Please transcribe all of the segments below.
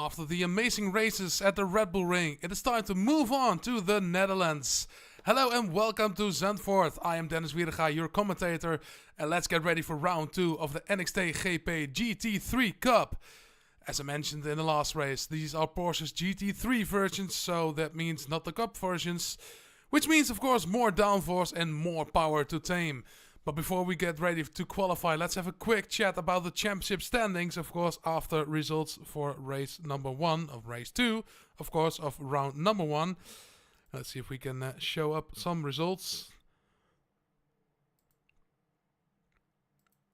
After the amazing races at the Red Bull Ring, it is time to move on to the Netherlands. Hello and welcome to Zandvoort. I am Dennis Wiedega, your commentator, and let's get ready for round 2 of the NXTGP GT3 Cup. As I mentioned in the last race, these are Porsche's GT3 versions, so that means not the Cup versions, which means of course more downforce and more power to tame. But before we get ready to qualify, let's have a quick chat about the championship standings, of course, after results for race number 1 of race 2, of course, of round number 1. Let's see if we can show up some results.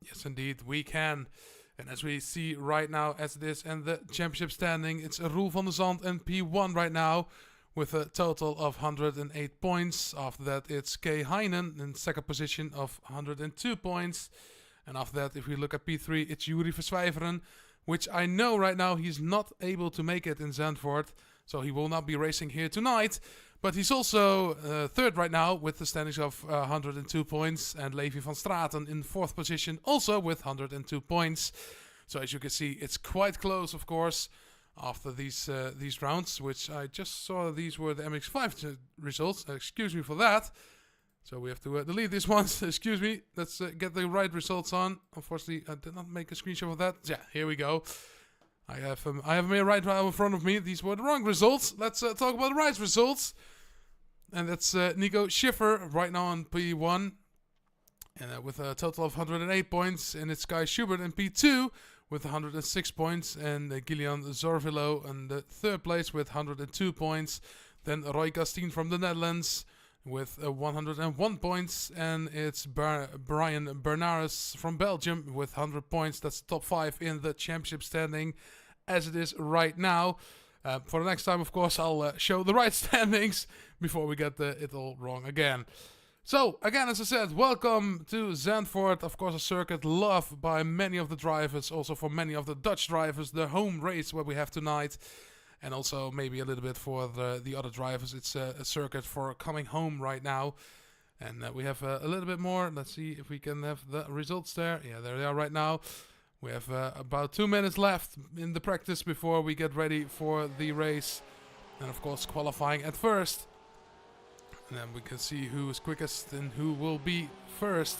Yes, indeed, we can. And as we see right now, as it is in the championship standing, it's Roel van der Zand and P1 right now, with a total of 108 points. After that, it's K. Heinen in second position of 102 points. And after that, if we look at P3, it's Juri Verswijveren, which I know right now he's not able to make it in Zandvoort, so he will not be racing here tonight. But he's also third right now with the standings of 102 points. And Levi van Straten in fourth position, also with 102 points. So as you can see, it's quite close, of course, after these rounds, which I just saw these were the MX5 results. Excuse me for that. So we have to delete these ones. Excuse me. Let's get the right results on. Unfortunately, I did not make a screenshot of that. Yeah, here we go. I have them right now in front of me. These were the wrong results. Let's talk about the right results. And that's Nico Schiffer right now on P1. And with a total of 108 points. And it's Kai Schubert in P2 with 106 points. And Gillian Zorvilo in the third place with 102 points. Then Roy Castien from the Netherlands with 101 points. And it's Brian Bernares from Belgium with 100 points. That's the top 5 in the championship standing as it is right now. For the next time, of course, I'll show the right standings before we get it all wrong again. So, again, as I said, welcome to Zandvoort. Of course, a circuit loved by many of the drivers, also for many of the Dutch drivers. The home race what we have tonight. And also maybe a little bit for the other drivers. It's a circuit for coming home right now. And we have a little bit more. Let's see if we can have the results there. Yeah, there they are right now. We have about 2 minutes left in the practice before we get ready for the race. And of course qualifying at first. And then we can see who is quickest and who will be first.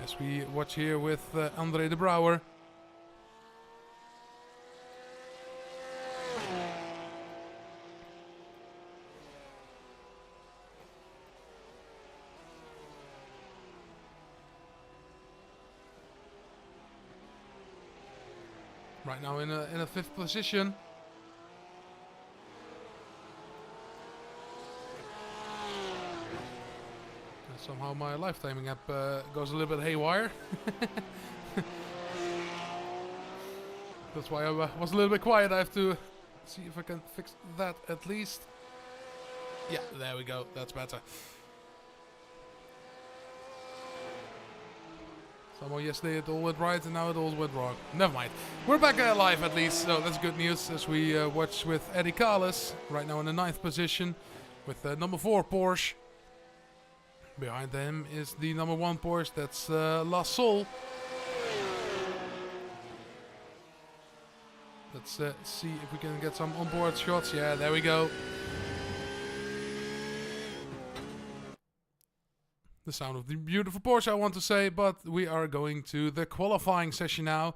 As we watch here with André de Brouwer. Right now in a fifth position. And somehow my live timing app goes a little bit haywire. That's why I was a little bit quiet. I have to see if I can fix that at least. Yeah, there we go. That's better. Somehow yesterday it all went right and now it all went wrong. Never mind. We're back live at least, so that's good news as we watch with Eddie Carles right now in the 9th position with number 4 Porsche. Behind him is the number 1 Porsche, that's La Sol. Let's see if we can get some onboard shots. Yeah, there we go. The sound of the beautiful Porsche, I want to say, but we are going to the qualifying session now.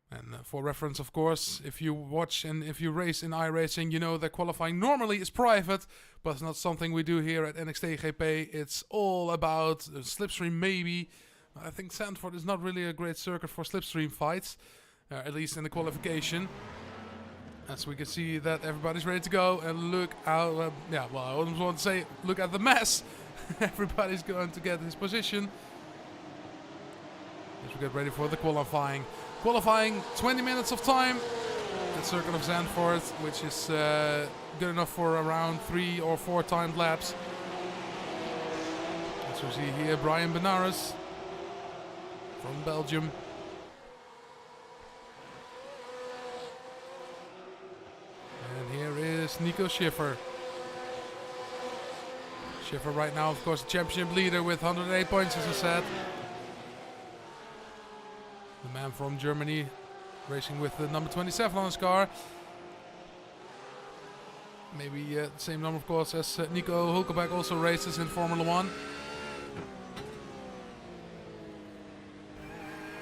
And for reference, of course, if you watch and if you race in iRacing, you know that qualifying normally is private, but it's not something we do here at NXTGP. It's all about slipstream maybe. I think Zandvoort is not really a great circuit for slipstream fights, at least in the qualification. As we can see that everybody's ready to go and look out, yeah, well, I almost want to say look at the mess. Everybody's going to get his position. As we get ready for the qualifying. Qualifying, 20 minutes of time. The circuit of Zandvoort, which is good enough for around 3 or 4 timed laps. As we see here, Brian Benares from Belgium. And here is Nico Schiffer. Schiffer right now, of course, the championship leader with 108 points, as I said. The man from Germany racing with the number 27 on his car. Maybe the same number, of course, as Nico Hulkenberg also races in Formula 1.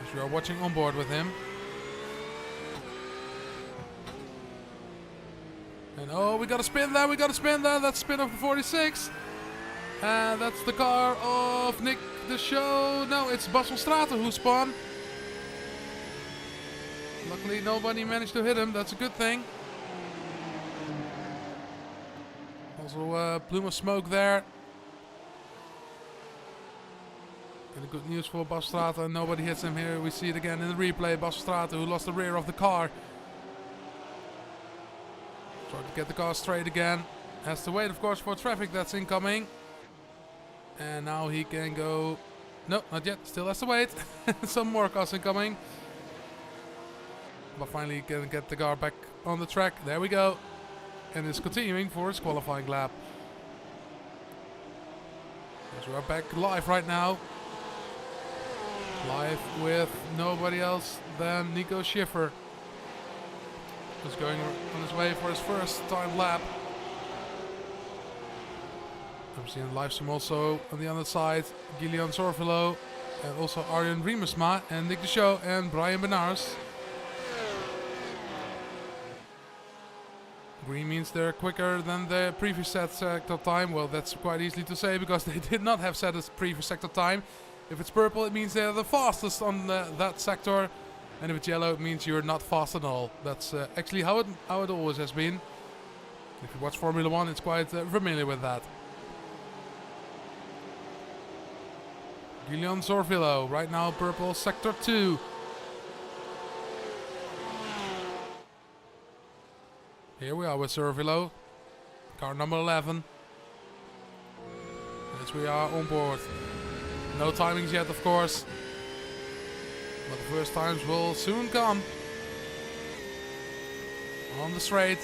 As we are watching on board with him. And oh, we got a spin there, That's spin of the 46. And that's the car of Nick de Show. No, it's Bas van Straten who spun. Luckily nobody managed to hit him, that's a good thing. Also a plume of smoke there. And good news for Bas van Straten, nobody hits him here. We see it again in the replay, Bas van Straten who lost the rear of the car. Trying to get the car straight again. Has to wait, of course, for traffic that's incoming. And now he can go... No, not yet. Still has to wait. Some more cars incoming. But finally he can get the car back on the track. There we go. And is continuing for his qualifying lap. So we are back live right now. Live with nobody else than Nico Schiffer. Who's going on his way for his first time lap. I'm seeing live stream also on the other side. Gillian Sorvilo and also Arjen Riemersma and Nick de Show and Brian Benaars. Green means they're quicker than the previous set sector time. Well, that's quite easily to say because they did not have set as previous sector time. If it's purple, it means they're the fastest on that sector. And if it's yellow, it means you're not fast at all. That's actually how it always has been. If you watch Formula 1, it's quite familiar with that. Gillian Sorvilo, right now purple sector 2. Here we are with Sorvilo, car number 11. As we are on board. No timings yet, of course. But the first times will soon come. On the straight.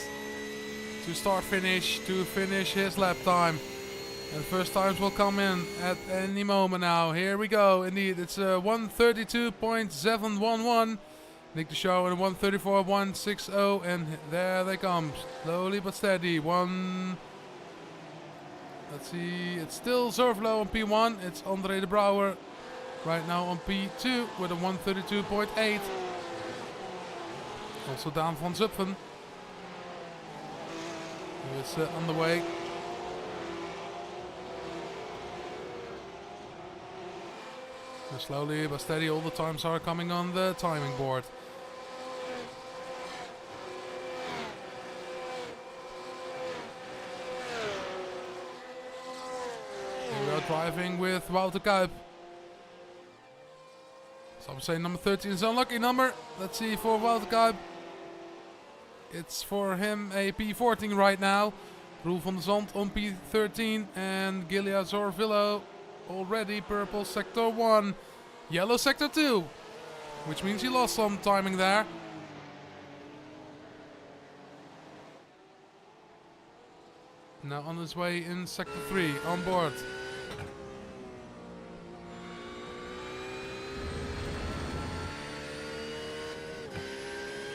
To start finish. To finish his lap time. And the first times will come in at any moment now. Here we go. Indeed, it's 132.711. Nick de Show and 134.160. And there they come. Slowly but steady. Let's see. It's still Sorvilo on P1. It's André de Brouwer. Right now on P2 with a 132.8. Also Daan van Zutphen. Who is on the way. And slowly but steady all the times are coming on the timing board. Here we are driving with Wouter Kuip. Some say number 13 is an unlucky number. Let's see for Wouter Kuip. It's for him a P14 right now. Roel van der Zand on P13 and Gillian Sorvilo already purple sector 1. Yellow sector 2. Which means he lost some timing there. Now on his way in sector 3 on board.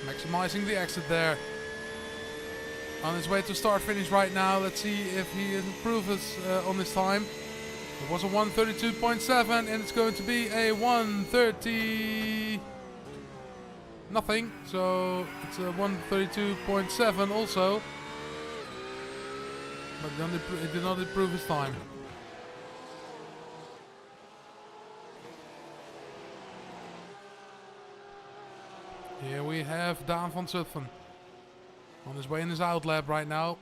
Maximizing the exit there. On his way to start finish right now. Let's see if he improves on this time. It was a 132.7 and it's going to be a 130 nothing. So it's a 132.7 also. But then it did not improve his time. Here we have Daan van Zutphen. On his way in his out lap right now.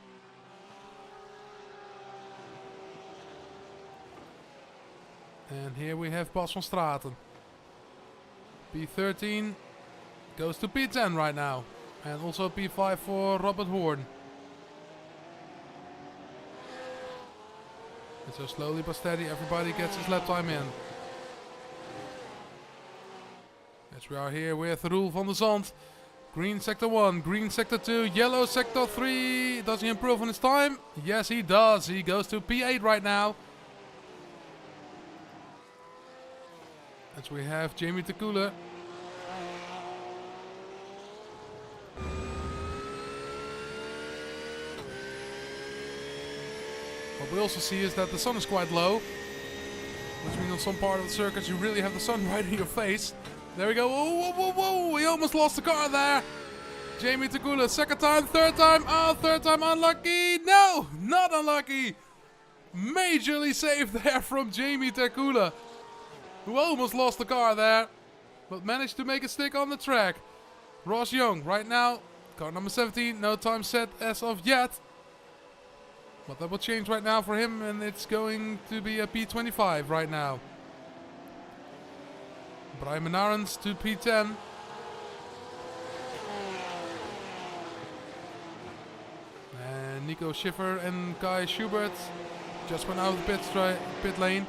And here we have Bas van Straten. P13 goes to P10 right now. And also P5 for Robert Hoorn. And so slowly but steady everybody gets his lap time in. As we are here with Roel van der Zand. Green sector 1, green sector 2, yellow sector 3. Does he improve on his time? Yes, he does. He goes to P8 right now. As we have Jamie Tekula. What we also see is that the sun is quite low, which means on some part of the circuit you really have the sun right in your face. There we go. Whoa, whoa, whoa, whoa. He almost lost the car there. Jamie Takula, second time, third time. Oh, third time unlucky. No, not unlucky. Majorly saved there from Jamie Takula, who almost lost the car there, but managed to make it stick on the track. Ross Young, right now, car number 17, no time set as of yet. But that will change right now for him, and it's going to be a P25 right now. Brian Menarens to P10. And Nico Schiffer and Kai Schubert just went out of the pit lane.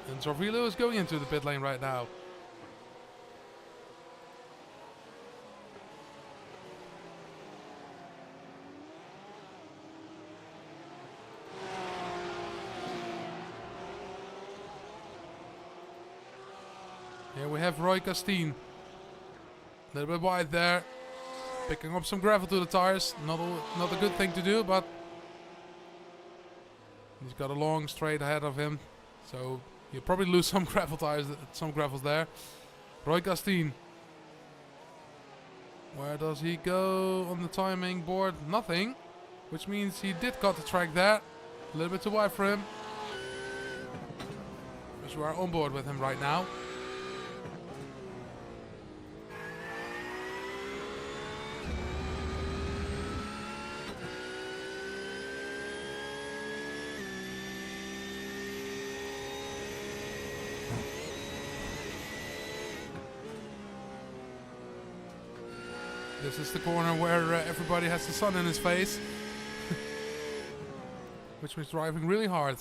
And Zorvilo is going into the pit lane right now. Here we have Roy Castine. A little bit wide there. Picking up some gravel to the tires. Not a good thing to do, but he's got a long straight ahead of him. So he'll probably lose some gravel tires, some gravels there. Roy Castine. Where does he go on the timing board? Nothing. Which means he did cut the track there. A little bit too wide for him. Because we are on board with him right now. This is the corner where everybody has the sun in his face. Which was driving really hard.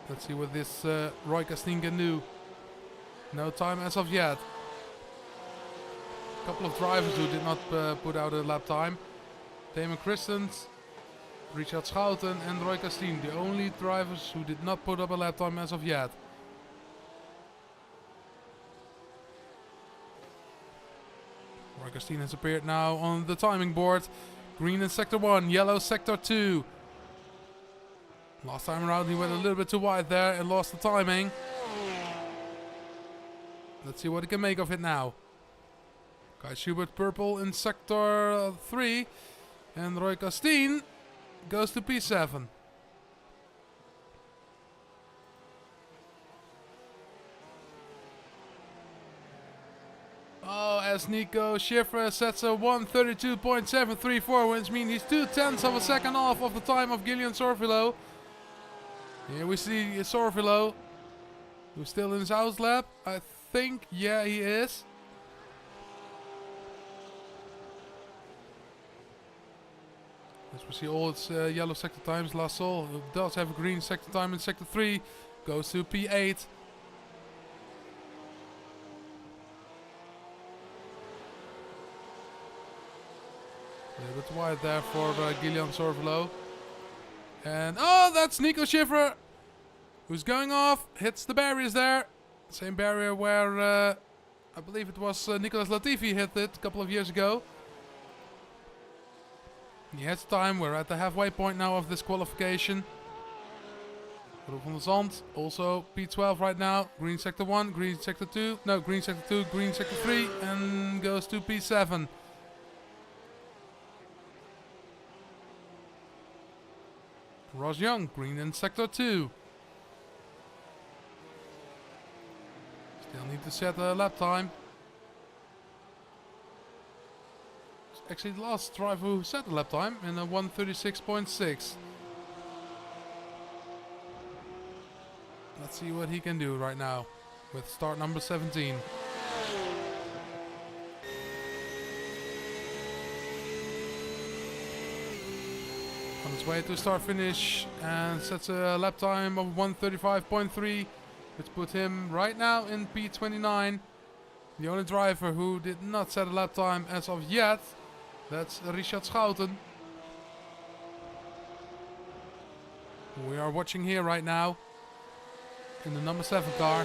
Let's see what this Roy Castine can do. No time as of yet. A couple of drivers who did not put out a lap time. Damon Christens, Richard Schouten and Roy Castine, the only drivers who did not put up a lap time as of yet. Roy Castine has appeared now on the timing board. Green in sector 1, yellow sector 2. Last time around he went a little bit too wide there and lost the timing. Let's see what he can make of it now. Kai Schubert purple in sector 3. And Roy Castine goes to P7. Oh, as Nico Schiffer sets a 1:32.734, which means he's 2/10 of a second off of the time of Gillian Sorvilo. Here we see Sorvilo, who's still in his house lap. I think, yeah, he is. As we see all its yellow sector times. Lassol does have a green sector time in sector 3. Goes to P8. A little bit wide there for Gillian Sorvilo. And oh, that's Nico Schiffer, who's going off. Hits the barriers there. Same barrier where I believe it was Nicolas Latifi hit it a couple of years ago. He has time. We're at the halfway point now of this qualification. Roel van der Zand also P12 right now. Green sector 1, green sector 2. No, green sector 2, green sector 3. And goes to P7. Ross Young, green in sector 2. Still need to set a lap time. Actually, the last driver who set a lap time in a 1:36.6. Let's see what he can do right now with start number 17. On its way to start finish and sets a lap time of 1:35.3, which put him right now in P29. The only driver who did not set a lap time as of yet. That's Richard Schouten. We are watching here right now in the number 7 car.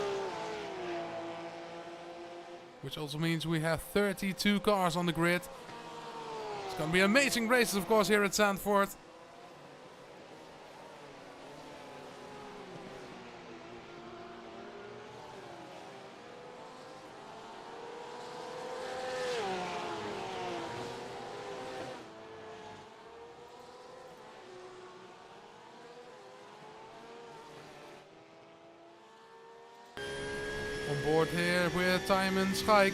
Which also means we have 32 cars on the grid. It's going to be amazing races, of course, here at Zandvoort. On board here with Timon Schaik,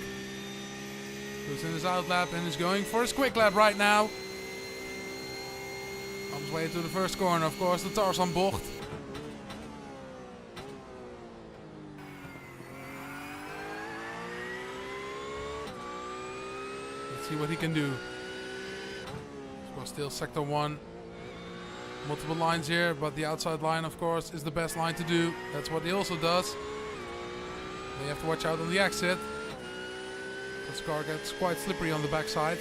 who's in his out lap and is going for his quick lap right now. On his way to the first corner, of course, the Tarzan bocht. Let's see what he can do. Of course, still sector 1. Multiple lines here, but the outside line, of course, is the best line to do. That's what he also does. You have to watch out on the exit. This car gets quite slippery on the backside.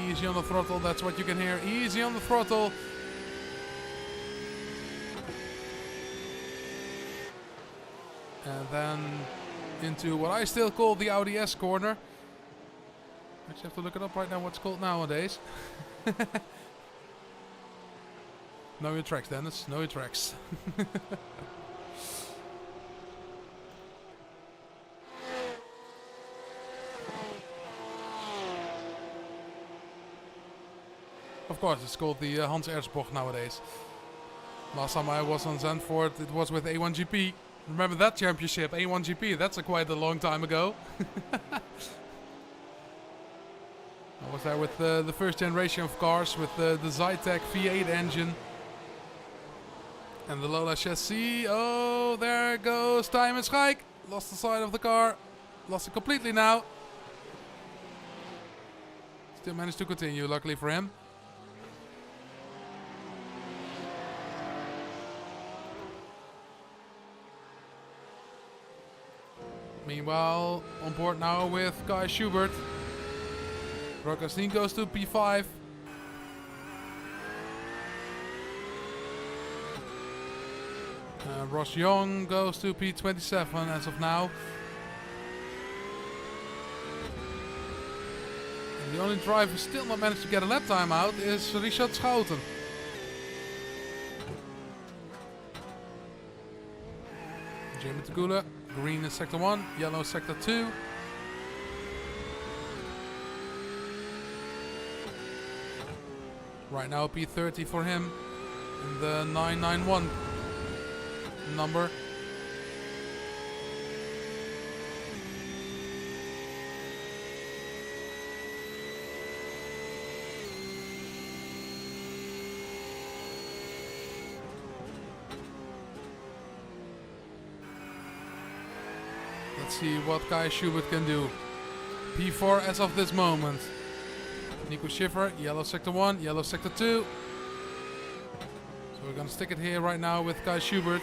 Easy on the throttle, that's what you can hear. Easy on the throttle. And then into what I still call the Audi S corner. Actually have to look it up right now what's called nowadays. Know your tracks, Dennis. Know your tracks. Of course, it's called the Hans Erzbocht nowadays. Last time I was on Zandvoort, it was with A1GP. Remember that championship, A1GP? That's quite a long time ago. I was there with the first generation of cars with the Zytec V8 engine. And the Lola chassis. Oh, there goes Timon Schaik. Lost the side of the car. Lost it completely now. Still managed to continue, luckily for him. Meanwhile, on board now with Kai Schubert. Rokastin goes to P5. Ross Young goes to P27 as of now. And the only driver who still not managed to get a lap time out is Richard Schouten. Jimmy Tegula. Green is sector 1, yellow sector 2. Right now P30 for him in the 991 number. Let's see what Kai Schubert can do. P4 as of this moment. Nico Schiffer, yellow sector 1, yellow sector 2. So we're gonna stick it here right now with Kai Schubert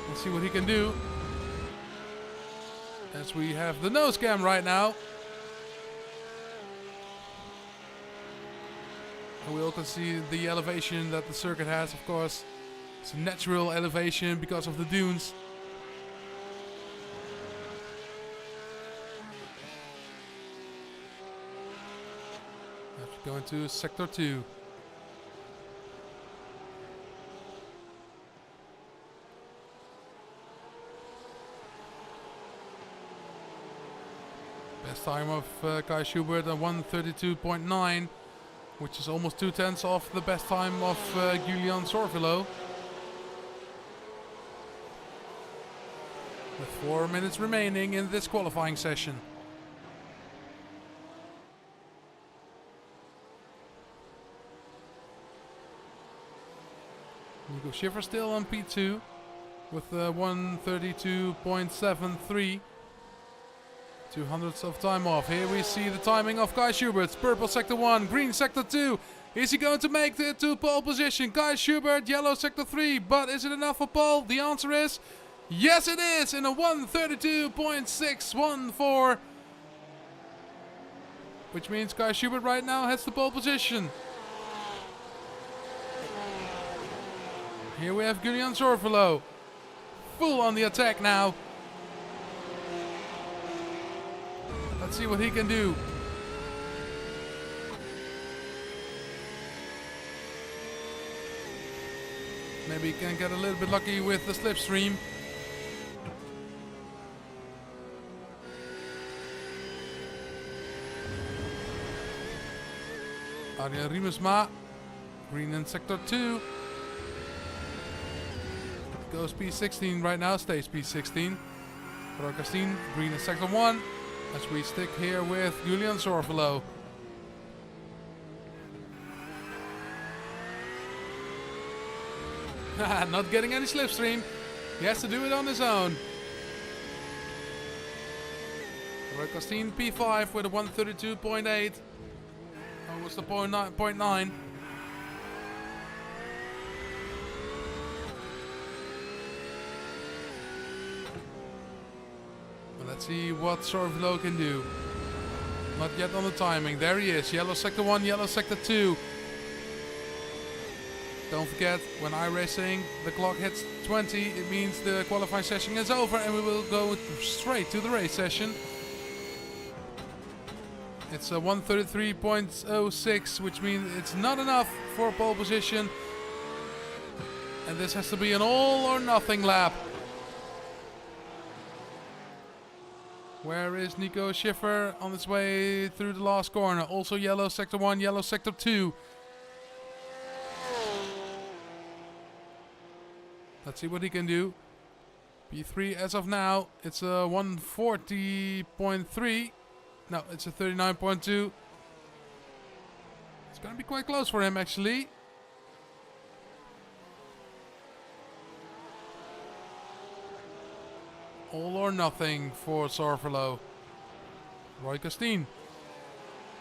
and see what he can do. As we have the nose cam right now. And we all can see the elevation that the circuit has, of course. It's a natural elevation because of the dunes. Going to sector 2. Best time of Kai Schubert at 1:32.9, which is almost 2/10 off the best time of Julian Sorvilo. With 4 minutes remaining in this qualifying session. Nico Schiffer still on P2 with 1:32.73. 200ths of time off. Here we see the timing of Kai Schubert. Purple sector 1, green sector 2. Is he going to make it to pole position? Kai Schubert, yellow sector 3. But is it enough for pole? The answer is yes, it is, in a 1:32.614. Which means Kai Schubert right now has the pole position. Here we have Julian Zorvelo. Full on the attack now. Let's see what he can do. Maybe he can get a little bit lucky with the slipstream. Arjen Riemersma, green in sector 2. Goes P16 right now, stays P16. Roy Castine, green in sector 1. As we stick here with Julian Zorvelo. Not getting any slipstream. He has to do it on his own. Roy Castine P5 with a 1:32.8. Almost a 0.9. Let's see what Zorvelo can do. Not yet on the timing. There he is. Yellow sector 1, yellow sector 2. Don't forget, when iRacing the clock hits 20, it means the qualifying session is over and we will go straight to the race session. It's a 1:33.06, which means it's not enough for pole position. And this has to be an all or nothing lap. Where is Nico Schiffer on his way through the last corner? Also yellow sector 1, yellow sector 2. Let's see what he can do. P3 as of now. It's a 1:40.3. No, it's a 39.2. It's going to be quite close for him actually. All or nothing for Zorvelo. Roy Castine.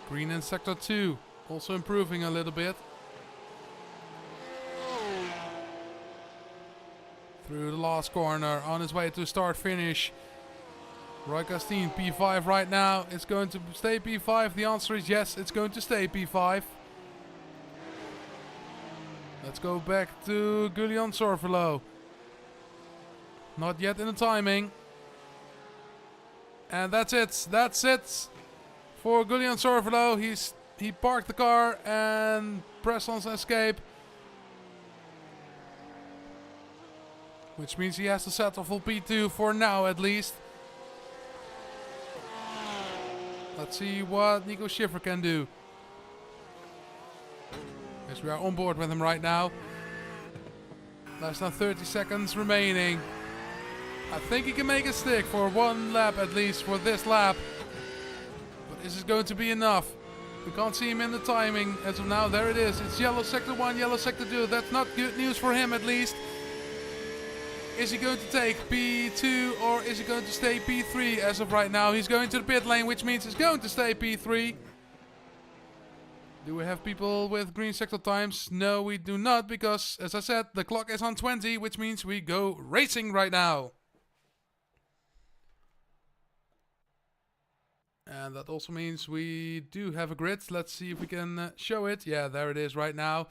Green in sector 2. Also improving a little bit. Through the last corner. On his way to start finish. Roy Castine P5 right now. It's going to stay P5. The answer is yes. It's going to stay P5. Let's go back to Julian Zorvelo. Not yet in the timing. And that's it. That's it for Julian Zorvelo. He parked the car and pressed on escape. Which means he has to settle for P2 for now at least. Let's see what Nico Schiffer can do. Yes, we are on board with him right now. Less than 30 seconds remaining. I think he can make it stick for one lap at least for this lap. But is it going to be enough? We can't see him in the timing as of now. There it is. It's yellow sector 1, yellow sector 2. That's not good news for him at least. Is he going to take P2 or is he going to stay P3 as of right now? He's going to the pit lane, which means he's going to stay P3. Do we have people with green sector times? No, we do not, because as I said, the clock is on 20, which means we go racing right now. And that also means we do have a grid. Let's see if we can show it. Yeah, there it is right now.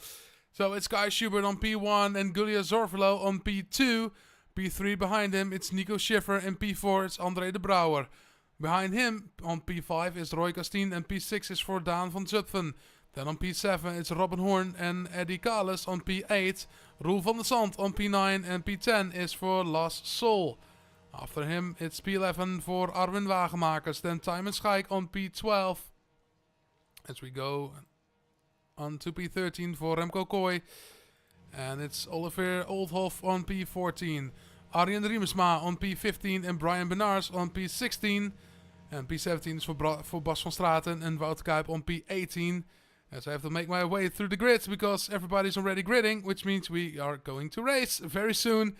So it's Kai Schubert on P1 and Julian Zorvelo on P2. P3 behind him, it's Nico Schiffer, and P4 it's André de Brouwer. Behind him on P5 is Roy Castine and P6 is for Daan van Zutphen. Then on P7 it's Robin Hoorn and Eddie Kalis on P8. Roel van der Zand on P9 and P10 is for Las Sol. After him it's P11 for Arwin Wagemakers. Then Tijmen Schaik on P12. As we go on to P13 for Remco Kooi. And it's Oliver Oldhoff on P14. Arjen Riemersma on P15 and Brian Benars on P16. En P17 is voor Bas van Straten en Wout Kuip on P18. As I have to make my way through the grids because everybody's already gridding, which means we are going to race very soon.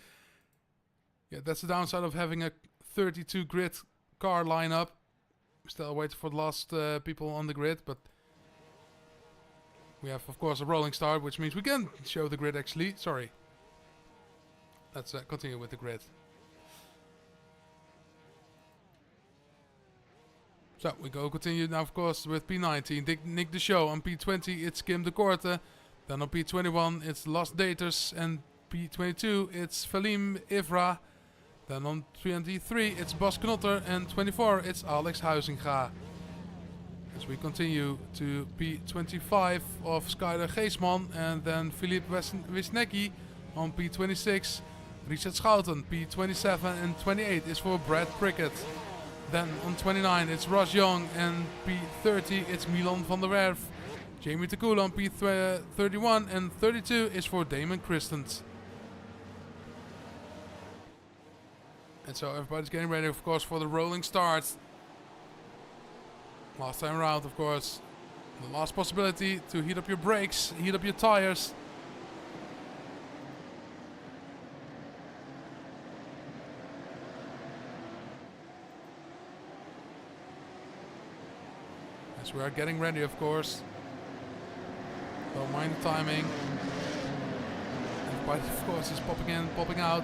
Yeah, that's the downside of having a 32 grid car lineup. Still waiting for the last people on the grid, but we have, of course, a rolling start, which means we can show the grid actually. Sorry. Let's continue with the grid. So we continue now, of course, with P19. Nick de Show. On P20, it's Kim de Korte. Then on P21, it's Las Daters. And P22, it's Valim Ivra. Then on 23, it's Bas Knotter. And 24, it's Alex Huizinga. As we continue to P25 of Skyler Geesman. And then Philippe Wisniewski on P26. Richard Schouten. P27 and 28 is for Brad Prickett. Then on 29 it's Ross Young, and P30 it's Milan van der Werf. Jamie Takula on P31 and 32 is for Damon Christens. And so everybody's getting ready, of course, for the rolling start. Last time around, of course, the last possibility to heat up your brakes, heat up your tires. We are getting ready, of course. Don't mind the timing. Everybody, of course, is popping in, popping out.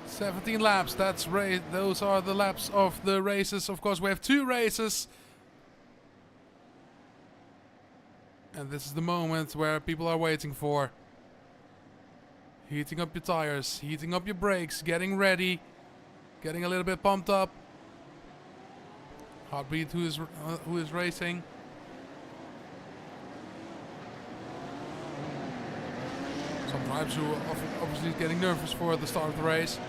"17 laps, that's those are the laps of the races. Of course, we have 2 races. And this is the moment where people are waiting for. Heating up your tires, heating up your brakes, getting ready, getting a little bit pumped up. Heartbeat, who is racing. Some drivers who are obviously getting nervous for the start of the race.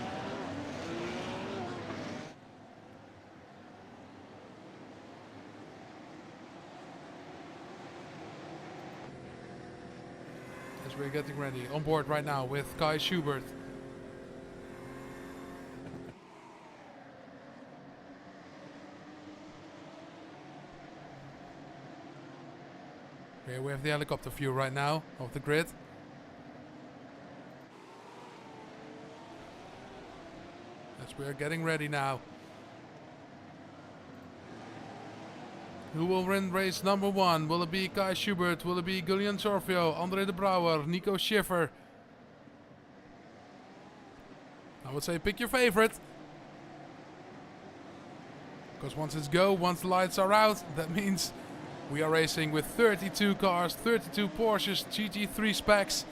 We're getting ready on board right now with Kai Schubert. Here we have the helicopter view right now of the grid. As we are getting ready now. Who will win race number 1? Will it be Kai Schubert? Will it be Julian Sorvio, Andre de Brouwer, Nico Schiffer? I would say pick your favorite. Because once it's go, once the lights are out, that means we are racing with 32 cars, 32 Porsches, GT3 specs.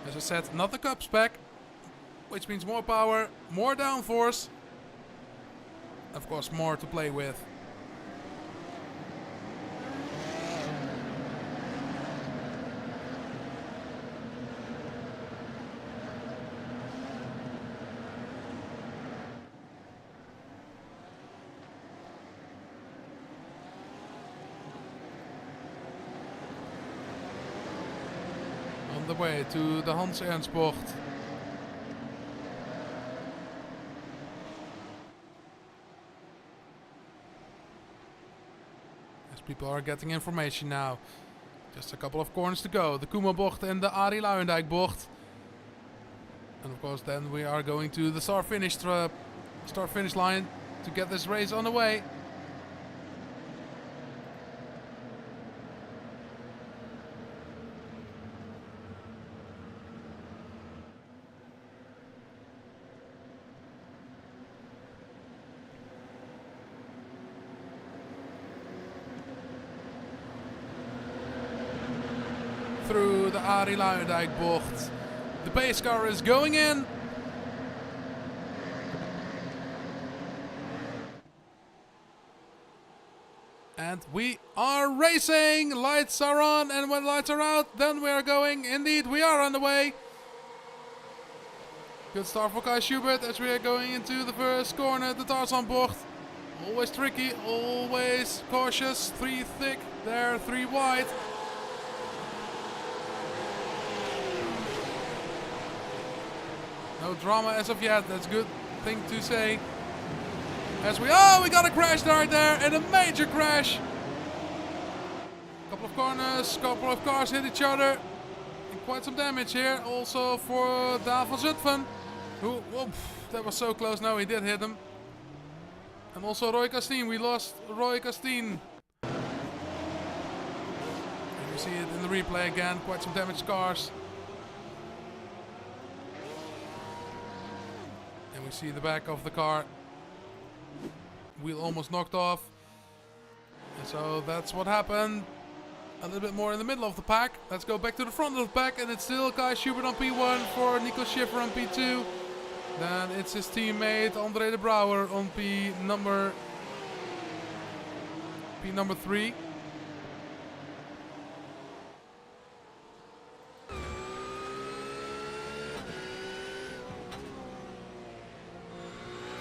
As I said, not the Cup spec, which means more power, more downforce. Of course, more to play with. The way to the Hans Ernst bocht. As people are getting information now. Just a couple of corners to go. The Kuma bocht and the Arie Luijendijk bocht. And of course then we are going to the start-finish line to get this race on the way. Through the Arie Luijendijk bocht. The pace car is going in. And we are racing. Lights are on, and when lights are out, then we are going. Indeed, we are on the way. Good start for Kai Schubert as we are going into the first corner, the Tarzan bocht. Always tricky, always cautious. 3 thick, there, 3 wide. No drama as of yet, that's a good thing to say. As we got a crash right there, and a major crash. Couple of corners, couple of cars hit each other. And quite some damage here, also for Daan van Zutphen. Who, that was so close, no, he did hit him. And also Roy Castien, we lost Roy Castien. And you see it in the replay again, quite some damaged cars. And we see the back of the car. Wheel almost knocked off. And so that's what happened. A little bit more in the middle of the pack. Let's go back to the front of the pack. And it's still Kai Schubert on P1 for Nico Schiffer on P2. Then it's his teammate André de Brouwer on P number 3.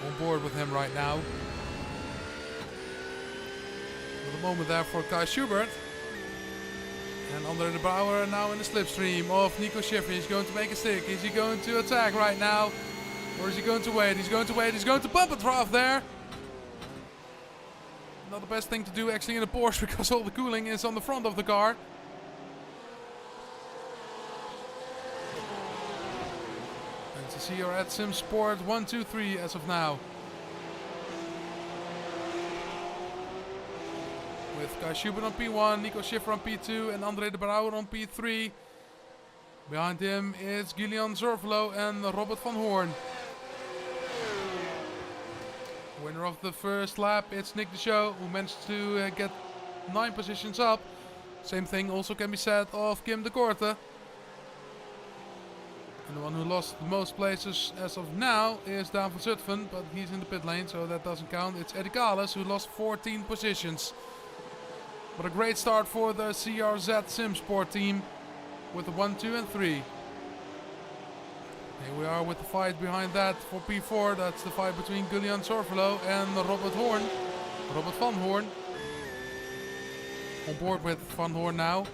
On board with him right now. With a moment there for Kai Schubert. And André de Brouwer now in the slipstream of Nico Schiffer. He's going to make a stick. Is he going to attack right now? Or is he going to wait? He's going to wait. He's going to bump a draft there. Not the best thing to do actually in a Porsche because all the cooling is on the front of the car. And to see you're at Sim Sport 1, 2, 3 as of now. With Kai Schubert on P1, Nico Schiffer on P2 and André de Brouwer on P3. Behind him is Gillian Zorvelo and Robert van Hoorn. Winner of the first lap, it's Nick de Show, who managed to get 9 positions up. Same thing also can be said of Kim de Korte. And the one who lost the most places as of now is Daan van Zutphen, but he's in the pit lane, so that doesn't count. It's Eddie Kalis, who lost 14 positions. But a great start for the CRZ Sim Sport team with a 1, 2 and 3. Here we are with the fight behind that for P4. That's the fight between Gillian Zorvelo and Robert van Hoorn. On board with Van Hoorn now.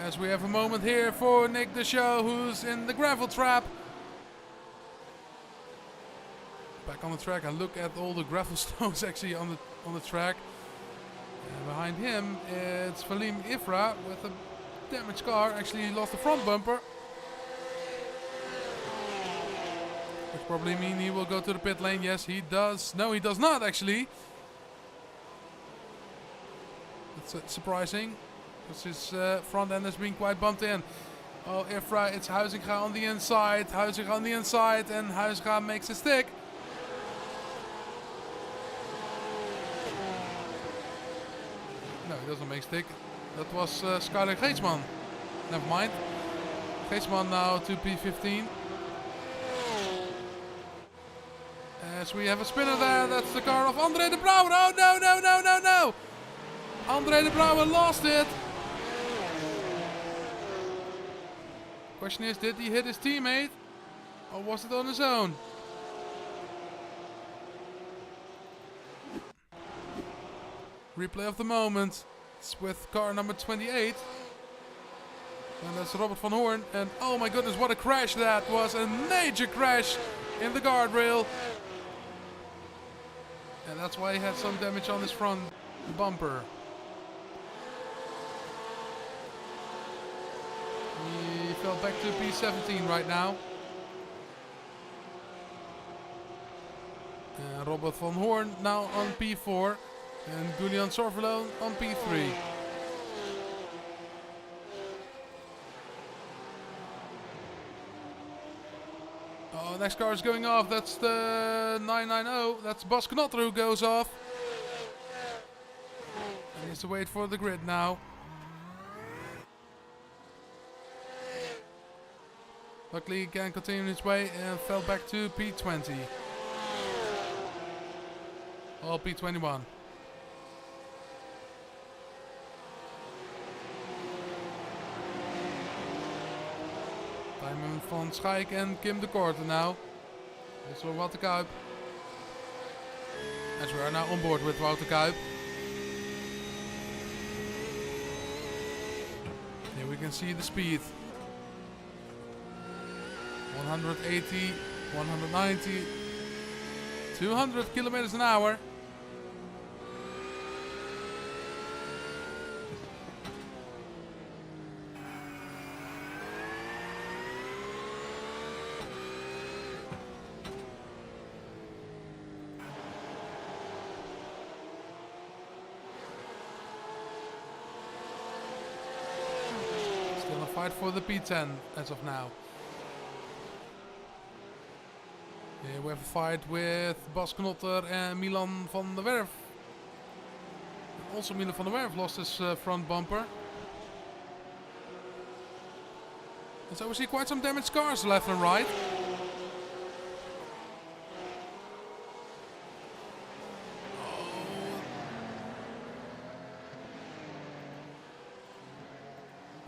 As we have a moment here for Nick de Show, who's in the gravel trap. Back on the track and look at all the gravel stones actually on the track. And behind him it's Valim Ifra with a damaged car. Actually he lost the front bumper. Which probably means he will go to the pit lane. Yes, he does. No, he does not actually. That's surprising. Because his front end has been quite bumped in. Oh, Ifra, it's Huizinga on the inside. Huizinga on the inside and Huizinga makes a stick. No, he doesn't make stick. That was Skyler Geetsman. Never mind. Geetsman now to P15. As we have a spinner there, that's the car of André de Brouwer. Oh no, no, no, no, no! André de Brouwer lost it. Question is, did he hit his teammate? Or was it on his own? Replay of the moment. It's with car number 28. And that's Robert van Hoorn. And oh my goodness, what a crash that was. A major crash in the guardrail. And that's why he had some damage on his front bumper. He fell back to P17 right now. And Robert van Hoorn now on P4. And Gillian Zorvelo on P3. Oh, next car is going off. That's the 990. That's Bas Knotter who goes off. He needs to wait for the grid now. Luckily he can continue his way and fell back to P20. Or P21. Simon van Schaik and Kim de Korte now. Also Wouter Kuip. As we are now on board with Wouter Kuip. Here we can see the speed. 180, 190, 200 kilometers an hour. Still a fight for the P10 as of now. Here we have a fight with Bas Knotter and Milan van der Werf. Also Milan van der Werf lost his front bumper. And so we see quite some damaged cars left and right.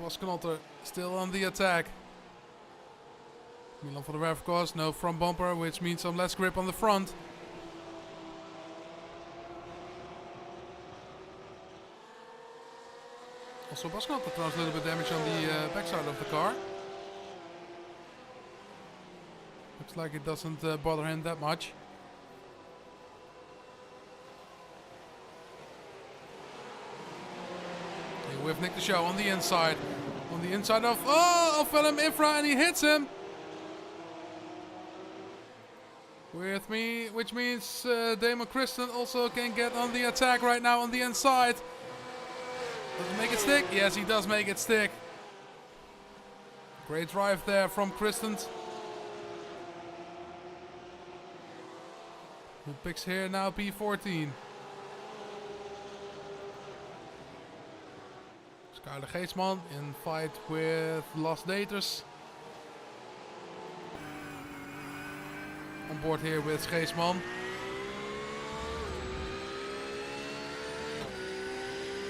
Bas Knotter still on the attack. Milan van der Werf, of course, no front bumper, which means some less grip on the front. Also, Bas Knotter throws a little bit damage on the backside of the car. Looks like it doesn't bother him that much. Here we have Nick de Show on the inside. On the inside of Willem Ifra, and he hits him. With me, which means Damon Christen also can get on the attack right now on the inside. Does he make it stick? Yes, he does make it stick. Great drive there from Christen. Who picks here now P14. Skyler Geesman in fight with Las Daters. On board here with Geesman.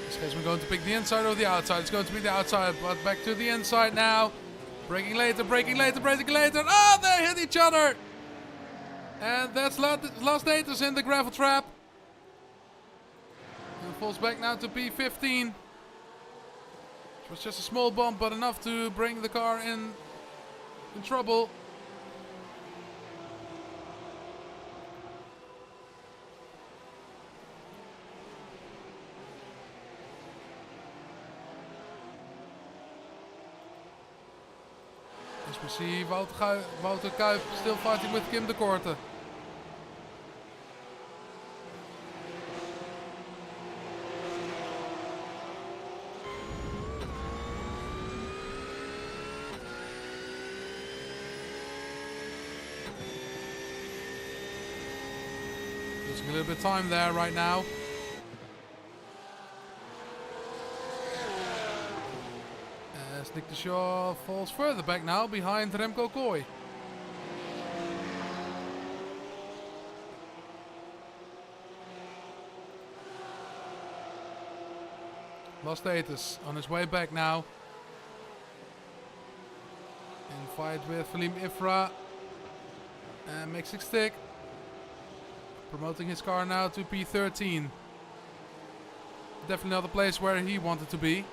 Is Geesman going to pick the inside or the outside? It's going to be the outside, but back to the inside now. Braking later, braking later, braking later. Oh, they hit each other! And that's Las Daters in the gravel trap. And falls back now to P15. It was just a small bump, but enough to bring the car in trouble. We see Wouter Kuip still fighting with Kim de Korte. Losing a little bit of time there right now. Nick de Shaw falls further back now behind Remco Kooi. Las Daters on his way back now. In fight with Willem Ifra. And makes it stick. Promoting his car now to P13. Definitely not the place where he wanted to be.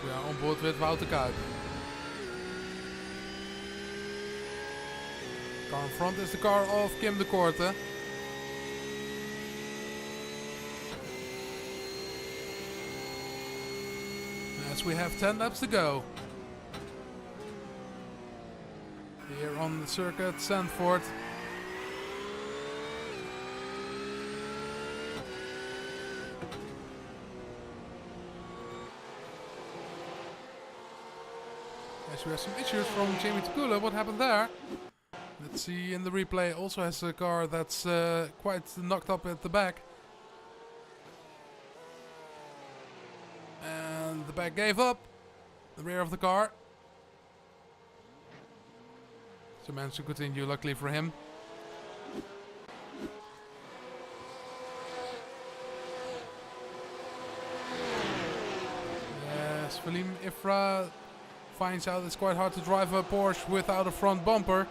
We are on board with Wouter Kuip. Car in front is the car of Kim de Korte. As we have 10 laps to go. Here on the circuit, Zandvoort. We have some issues from Jamie Takula. What happened there? Let's see in the replay. Also has a car that's quite knocked up at the back. And the back gave up. The rear of the car. So managed to continue, luckily for him. Yes, Valim Ifra finds out it's quite hard to drive a Porsche without a front bumper.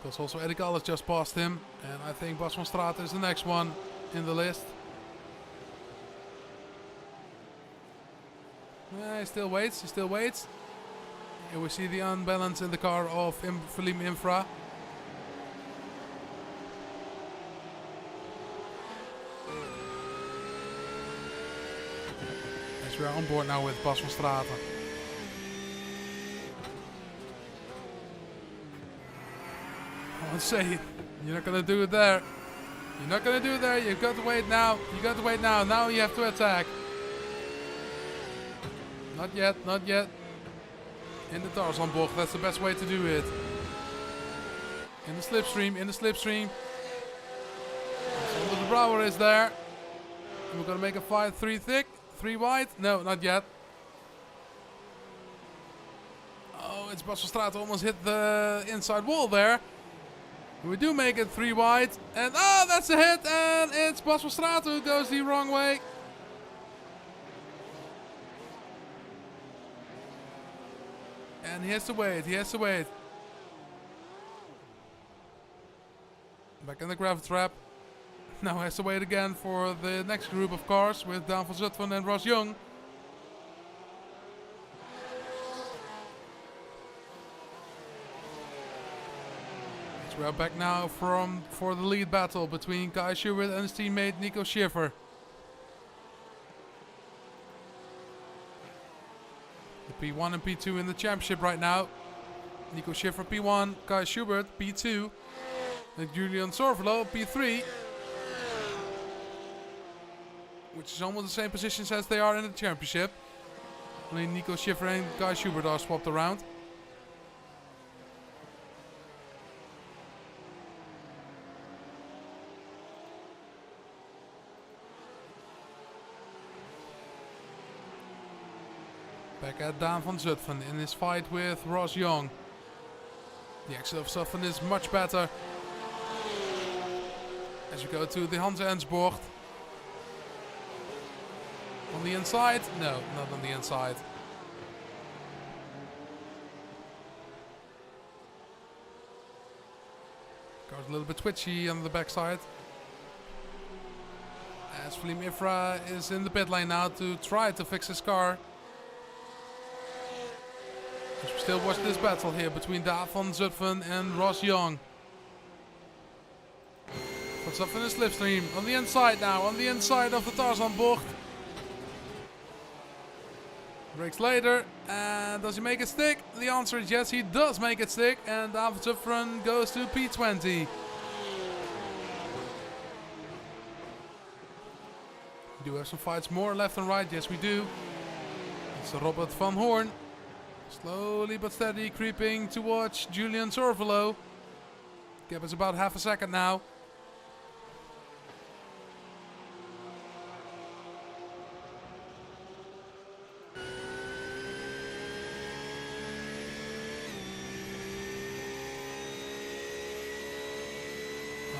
Because also Eddie Gallis just passed him. And I think Bas van Straten is the next one in the list. He still waits, he still waits. Here we see the unbalance in the car of Valim Infra. As we are on board now with Bas van Straten. I want to say, you're not going to do it there. You're not going to do it there. You've got to wait now. You got to wait now. Now you have to attack. Not yet, not yet. In the Tarzanbocht, that's the best way to do it. In the slipstream, in the slipstream. So the Brouwer is there. We're going to make a 5-3 thick, 3 wide. No, not yet. Oh, it's Bas van Straten almost hit the inside wall there. We do make it 3 wide. And oh, that's a hit. And it's Bas van Straten who goes the wrong way. And he has to wait, he has to wait. Back in the gravel trap. Now he has to wait again for the next group of cars with Daan van Zutphen and Ross Young. So we are back now for the lead battle between Kai Schubert and his teammate Nico Schiffer. P1 and P2 in the championship right now. Nico Schiffer P1, Kai Schubert P2, and Julian Sorvelo P3, which is almost the same positions as they are in the championship. Only Nico Schiffer and Kai Schubert are swapped around. Back at Daan van Zutphen in his fight with Ross Young. The exit of Zutphen is much better. As we go to the Hans Ensbocht. On the inside? No, not on the inside. Goes a little bit twitchy on the backside. As Valim Ifra is in the pit lane now to try to fix his car. As we still watch this battle here between Daan van Zutphen and Ross Young. Van Zutphen is slipstream on the inside now, on the inside of the Tarzanbocht. Brakes later, and does he make it stick? The answer is yes, he does make it stick, and Daan van Zutphen goes to P20. We do have some fights more left and right, yes we do. It's Robert van Hoorn. Slowly but steady creeping towards Julian Sorvelo. Gap is about half a second now.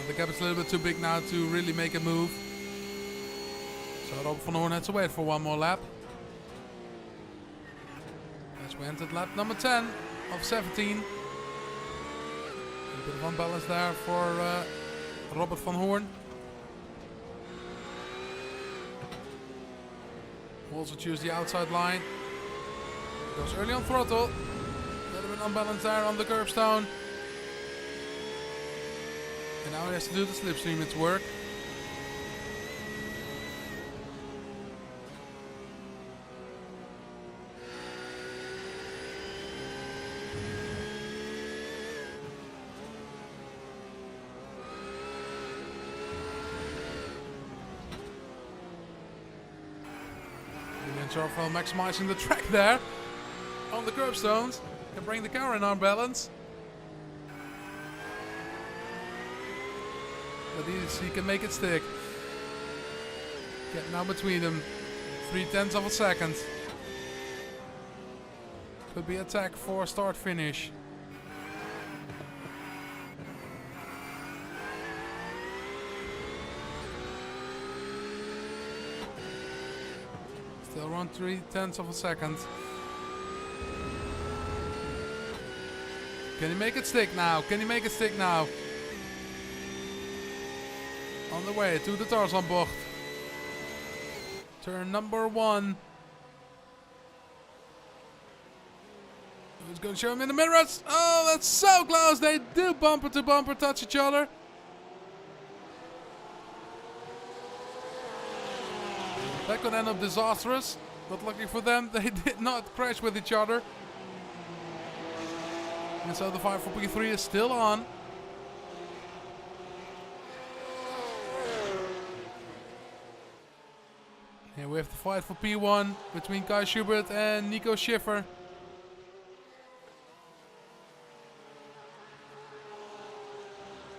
The gap is a little bit too big now to really make a move. So Robert van Hoorn has to wait for one more lap. As we entered lap number 10 of 17. A bit of unbalance there for Robert van Hoorn. We'll also choose the outside line. Goes early on throttle. A little bit unbalanced there on the curbstone. And now he has to do the slipstream, it's work. Sorvelo maximizing the track there on the curbstones. Can bring the car in on balance. But he can make it stick. Get now between them. 0.3 of a second. Could be attack for start finish. Still around 3/10 of a second. Can he make it stick now? Can he make it stick now? On the way to the Tarzanbocht. Turn number 1. Who's going to show him in the mirrors? Oh, that's so close. They do bumper to bumper touch each other. That could end up disastrous. But lucky for them, they did not crash with each other. And so the fight for P3 is still on. Here we have the fight for P1 between Kai Schubert and Nico Schiffer.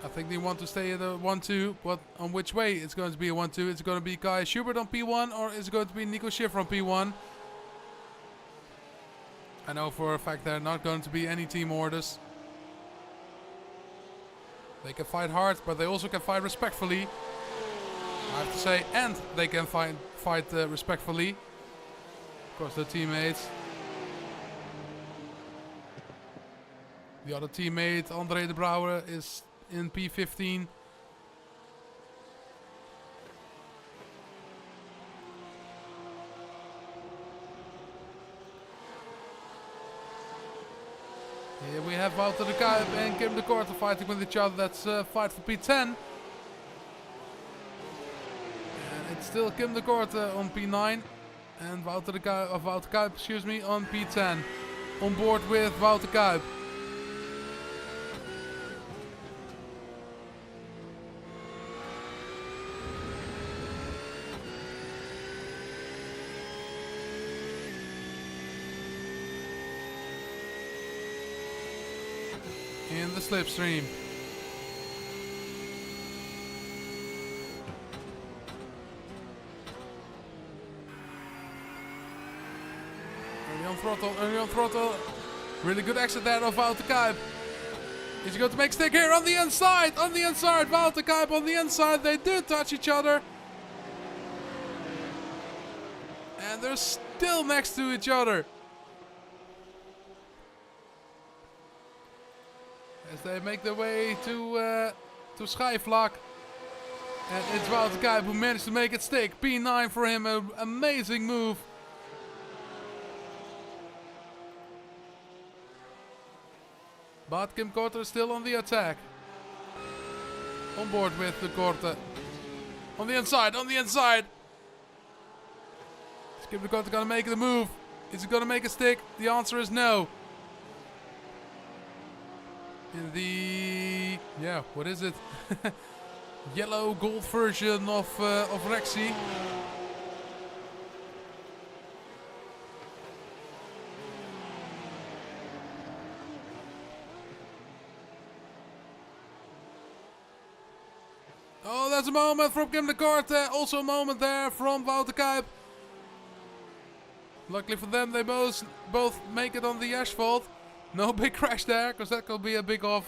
I think they want to stay at a 1-2, but on which way it's going to be a 1-2? Is it going to be Kai Schubert on P1 or is it going to be Nico Schiffer on P1? I know for a fact there are not going to be any team orders. They can fight hard, but they also can fight respectfully. I have to say, and they can fight respectfully. Of course, their teammates. The other teammate, Andre de Brouwer, is in P15. Here we have Wouter de Kuip and Kim de Korte fighting with each other. That's a fight for P10. And it's still Kim de Korte on P9 and Wouter Kuip, excuse me, on P10. On board with Wouter Kuip. In the slipstream. Early on throttle. Really good exit there of Wouter Kuip. Is he going to make stick here on the inside? On the inside, Wouter Kuip on the inside. They do touch each other. And they're still next to each other. As they make their way to Schijfvlak. And it's Wouter Kuip who managed to make it stick. P9 for him, an amazing move. But Kim Korte is still on the attack. On board with the Korte. On the inside, on the inside. Is Kim de Korte gonna make the move? Is he gonna make a stick? The answer is no. In the, yeah, what is it? Yellow gold version of Rexy. Oh, that's a moment from Kim de Korte. Also a moment there from Wouter Kuip. Luckily for them, they both make it on the asphalt. No big crash there, because that could be a big off.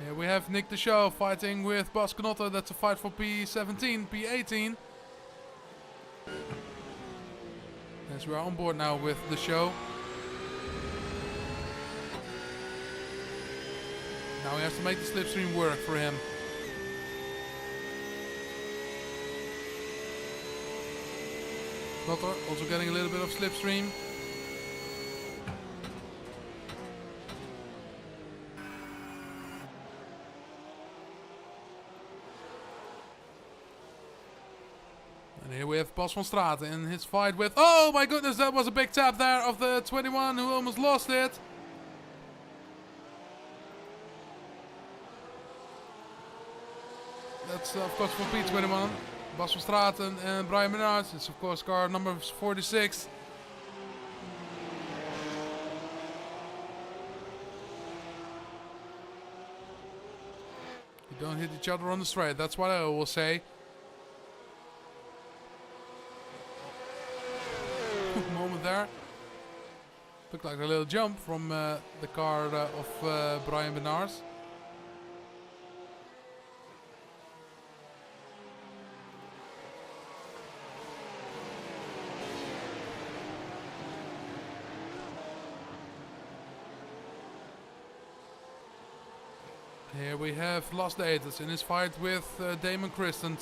Here we have Nick de Show fighting with Bas Knotter. That's a fight for P17, P18. As we are on board now with the show. Now he has to make the slipstream work for him. Knotter also getting a little bit of slipstream. And here we have Bas van Straten in his fight with... Oh my goodness, that was a big tap there of the 21 who almost lost it. That's of course for P21. Bas van Straten and Brian Menards. It's of course car number 46. You don't hit each other on the straight. That's what I will say. there. Looked like a little jump from the car of Brian Benars. Here we have Las Datas in his fight with Damon Christent.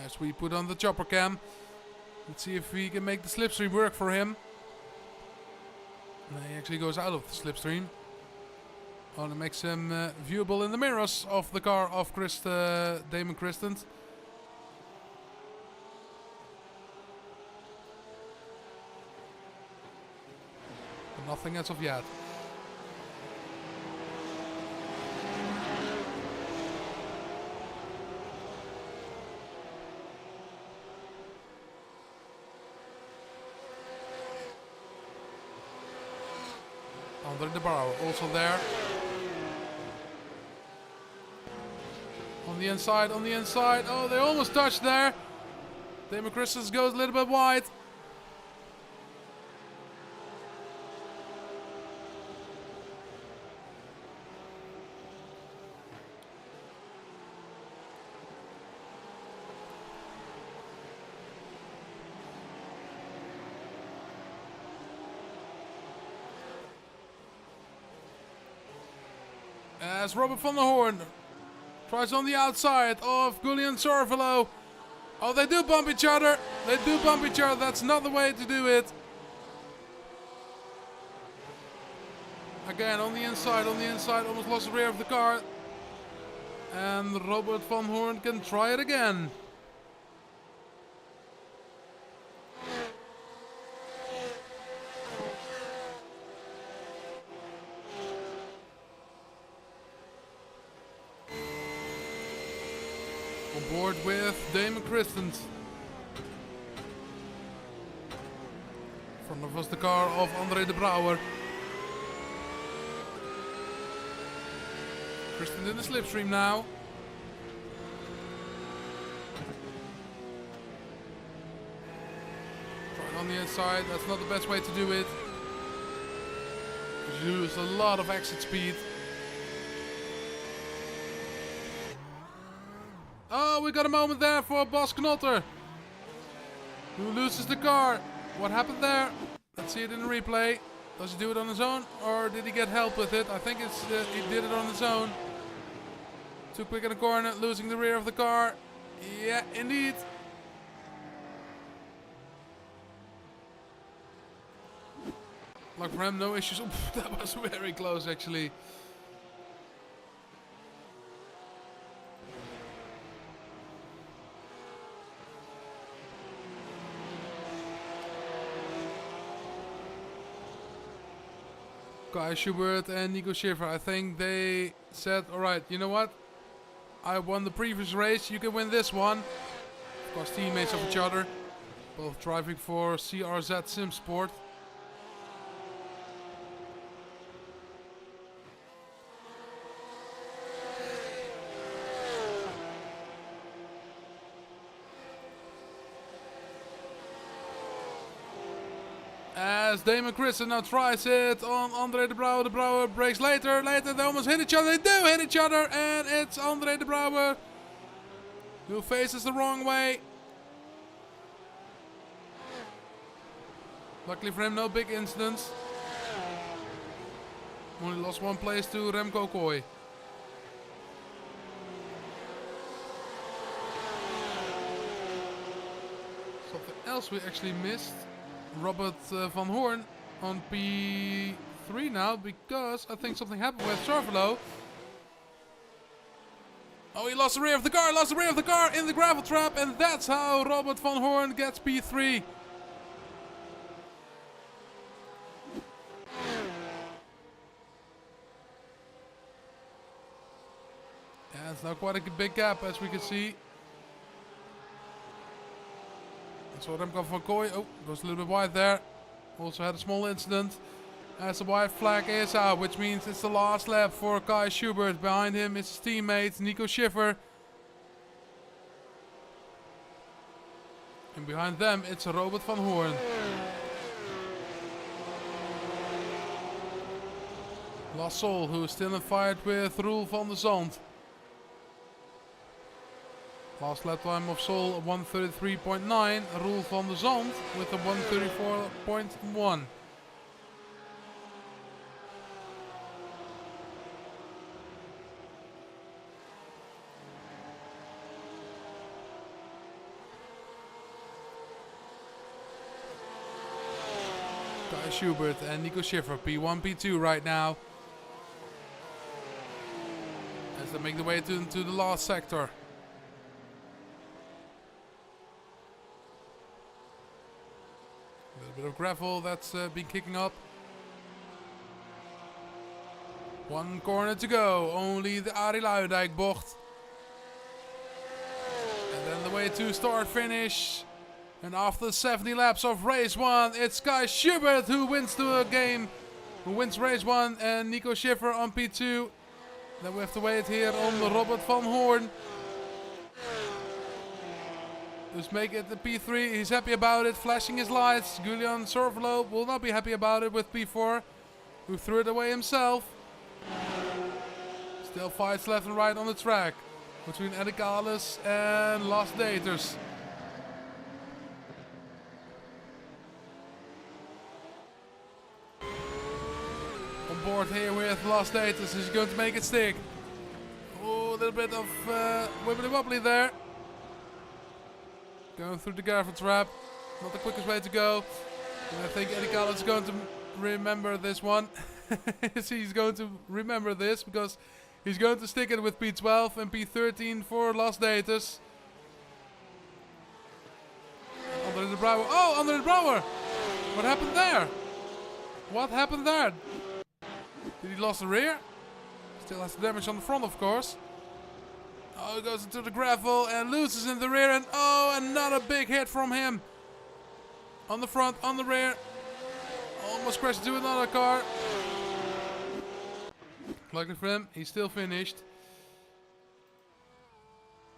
As we put on the chopper cam, let's see if we can make the slipstream work for him. And he actually goes out of the slipstream. Only makes him viewable in the mirrors of the car of Damon Christent. But nothing as of yet. Andre de Brouwer also there. On the inside, on the inside. Oh, they almost touched there. Damon Christent goes a little bit wide. As Robert van der Hoorn tries on the outside of Julian Sorvelo. Oh, they do bump each other. They do bump each other. That's not the way to do it. Again, on the inside, almost lost the rear of the car. And Robert van Hoorn can try it again. On board with Damon Christent. In front of us the car of Andre de Brouwer. Christent in the slipstream now. Trying on the inside, that's not the best way to do it. You lose a lot of exit speed. Oh, we got a moment there for Bas Knotter, who loses the car. What happened there? Let's see it in the replay. Does he do it on his own, or did he get help with it? I think it's he did it on his own. Too quick in the corner, losing the rear of the car. Yeah, indeed. Luck for him, no issues. Oof, that was very close, actually. Kai Schubert and Nico Schiffer, I think they said, alright, you know what? I won the previous race, you can win this one. Of course, teammates of each other. Both driving for CRZ Sim Sport. As Damon Christent now tries it on Andre de Brouwer. De Brouwer breaks later. They almost hit each other. They do hit each other. And it's Andre de Brouwer who faces the wrong way. Luckily for him, no big incidents. Only lost one place to Remco Kooi. Something else we actually missed. Robert van Hoorn on P3 now, because I think something happened with Sorvelo. Oh, he lost the rear of the car, in the gravel trap, and that's how Robert van Hoorn gets P3. Yeah, it's now quite a big gap, as we can see. So Remco van Kooi, oh, goes a little bit wide there. Also had a small incident. as the white flag is out, which means it's the last lap for Kai Schubert. Behind him is his teammate Nico Schiffer. And behind them it's Robert van Hoorn. La Sol, who is still in fight with Roel van der Zand. Last lap time of Sol 1:33.9. Roel van der Zand with a 1:34.1. Kai Schubert and Nico Schiffer, P1, P2 right now. As they make their way to the last sector. A little bit of gravel that's been kicking up. One corner to go, only the Arie Luijendijk bocht. And then the way to start finish. And after 70 laps of race 1, it's Kai Schubert who wins the game. Who wins race 1 and Nico Schiffer on P2. Then we have to wait here on Robert van Hoorn. Just make it the P3. He's happy about it, flashing his lights. Julian Sorvelo will not be happy about it with P4, who threw it away himself. Still fights left and right on the track between Eddie Kalis and Las Daters. On board here with Las Daters. He's going to make it stick. Oh, a little bit of wibbly wobbly there. Going through the gravel trap. Not the quickest way to go. And I think Eddie Kalis is going to remember this one. He's going to remember this because he's going to stick it with P12 and P13 for Las Daters. Andre de Brouwer. Oh, Andre de Brouwer! What happened there? What happened there? Did he lose the rear? Still has the damage on the front, of course. Oh, he goes into the gravel and loses in the rear. And oh, another big hit from him. On the front, on the rear. Almost crashed into another car. Luckily for him, he's still finished.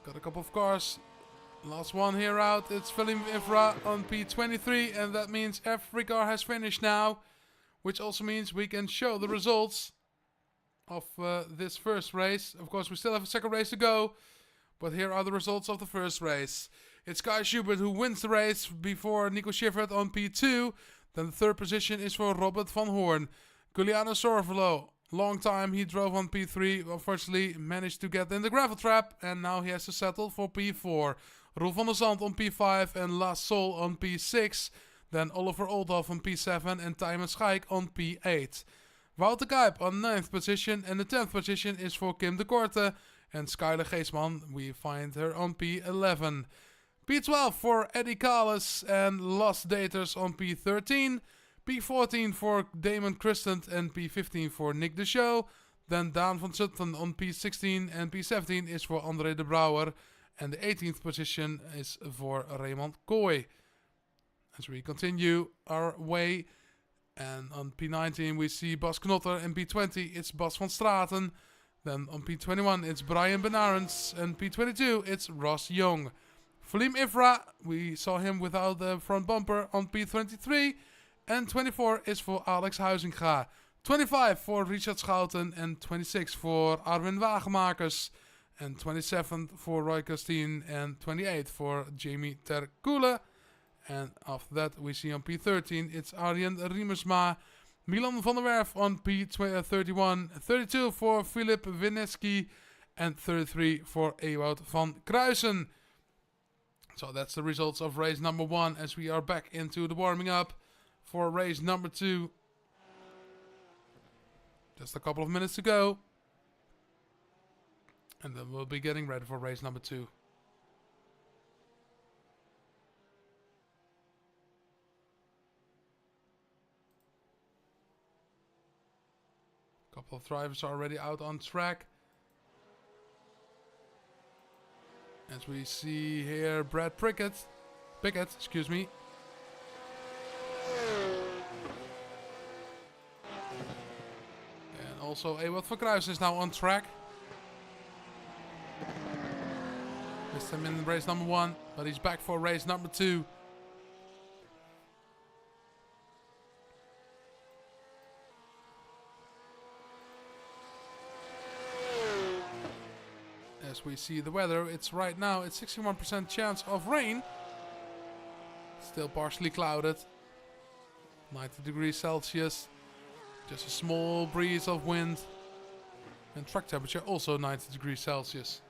Got a couple of cars. Last one here out. It's Willem Infra on P23. And that means every car has finished now. Which also means we can show the results of this first race. Of course, we still have a second race to go. But here are the results of the first race. It's Kai Schubert who wins the race before Nico Schiffer on P2. Then the third position is for Robert van Hoorn. Giuliano Sorvelo, long time he drove on P3. Unfortunately, managed to get in the gravel trap. And now he has to settle for P4. Roel van der Zand on P5 and La Sol on P6. Then Oliver Oldhoff on P7 and Tijmen Schaik on P8. Wouter Kuip on 9th position and the 10th position is for Kim de Korte. And Skyler Geesman, we find her on P11. P12 for Eddie Kalis and Las Daters on P13. P14 for Damon Christent and P15 for Nick de Show. Then Daan van Zutphen on P16 and P17 is for Andre de Brouwer. And the 18th position is for Raymond Kooi. As we continue our way, and on P19 we see Bas Knotter, and P20 it's Bas van Straten. Then on P21 it's Brian Benarens, and P22 it's Ross Young. Willem Infra, we saw him without the front bumper on P23, and 24 is for Alex Huizinga. 25 for Richard Schouten, and 26 for Arwin Wagemakers, and 27 for Roy Castien, and 28 for Jamie Ter Koele. And after that we see on P13 it's Arjen Riemersma, Milan van der Werf on P31, 32 for Philip Wineski and 33 for Ewout van Kruisen. So that's the results of race number 1 as we are back into the warming up for race number 2. Just a couple of minutes to go. And then we'll be getting ready for race number 2. Couple of drivers are already out on track. As we see here Brad Pickett, excuse me. also Ewout van Kruijsen is now on track. Missed him in race number 1, but he's back for race number 2. As we see the weather, it's right now, it's 61% chance of rain. Still partially clouded. 90 degrees Celsius. Just a small breeze of wind. And track temperature also 90 degrees Celsius.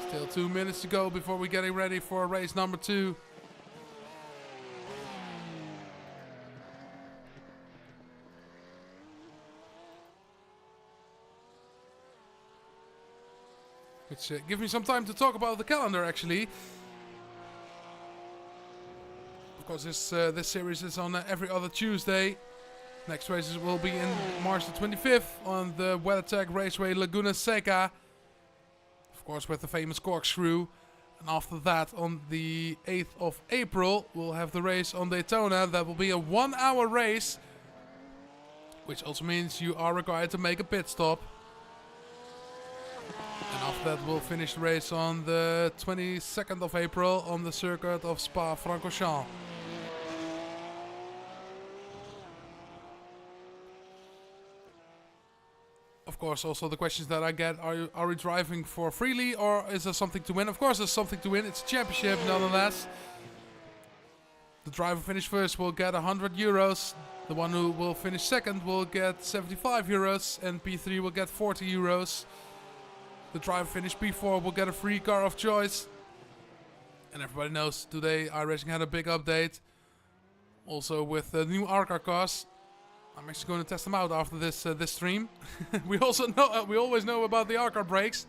Still 2 minutes to go before we're getting ready for race number 2. Which gives me some time to talk about the calendar, actually. Of course, this series is on every other Tuesday. Next races will be in March the 25th on the WeatherTech Raceway Laguna Seca. Of course, with the famous corkscrew. And after that, on the 8th of April, we'll have the race on Daytona. That will be a 1-hour race. Which also means you are required to make a pit stop. And after that, we'll finish the race on the 22nd of April on the circuit of Spa-Francorchamps. Of course, also the questions that I get, are we driving for freely or is there something to win? Of course there's something to win, it's a championship nonetheless. The driver finish first will get 100 euros. The one who will finish second will get 75 euros and P3 will get 40 euros. The driver finish P4 will get a free car of choice. And everybody knows today iRacing had a big update. Also with the new R-Car cars. I'm actually going to test them out after this stream. we always know about the R-Car brakes.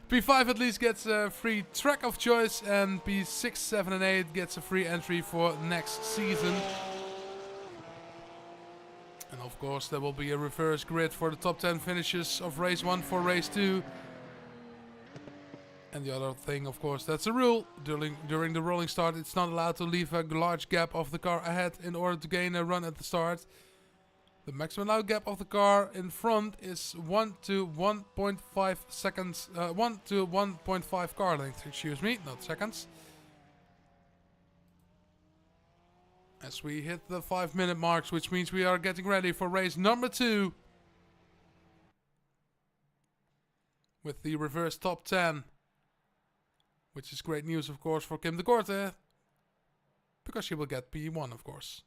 P5 at least gets a free track of choice and P6, 7 and 8 gets a free entry for next season. And of course there will be a reverse grid for the top 10 finishes of race 1 for race 2. And the other thing, of course, that's a rule. During the rolling start, it's not allowed to leave a large gap of the car ahead in order to gain a run at the start. The maximum allowed gap of the car in front is 1 to 1.5 seconds. 1 to 1.5 car length, excuse me, not seconds. As we hit the 5-minute marks, which means we are getting ready for race number 2. With the reverse top 10. Which is great news, of course, for Kim de Korte. Because she will get P1, of course.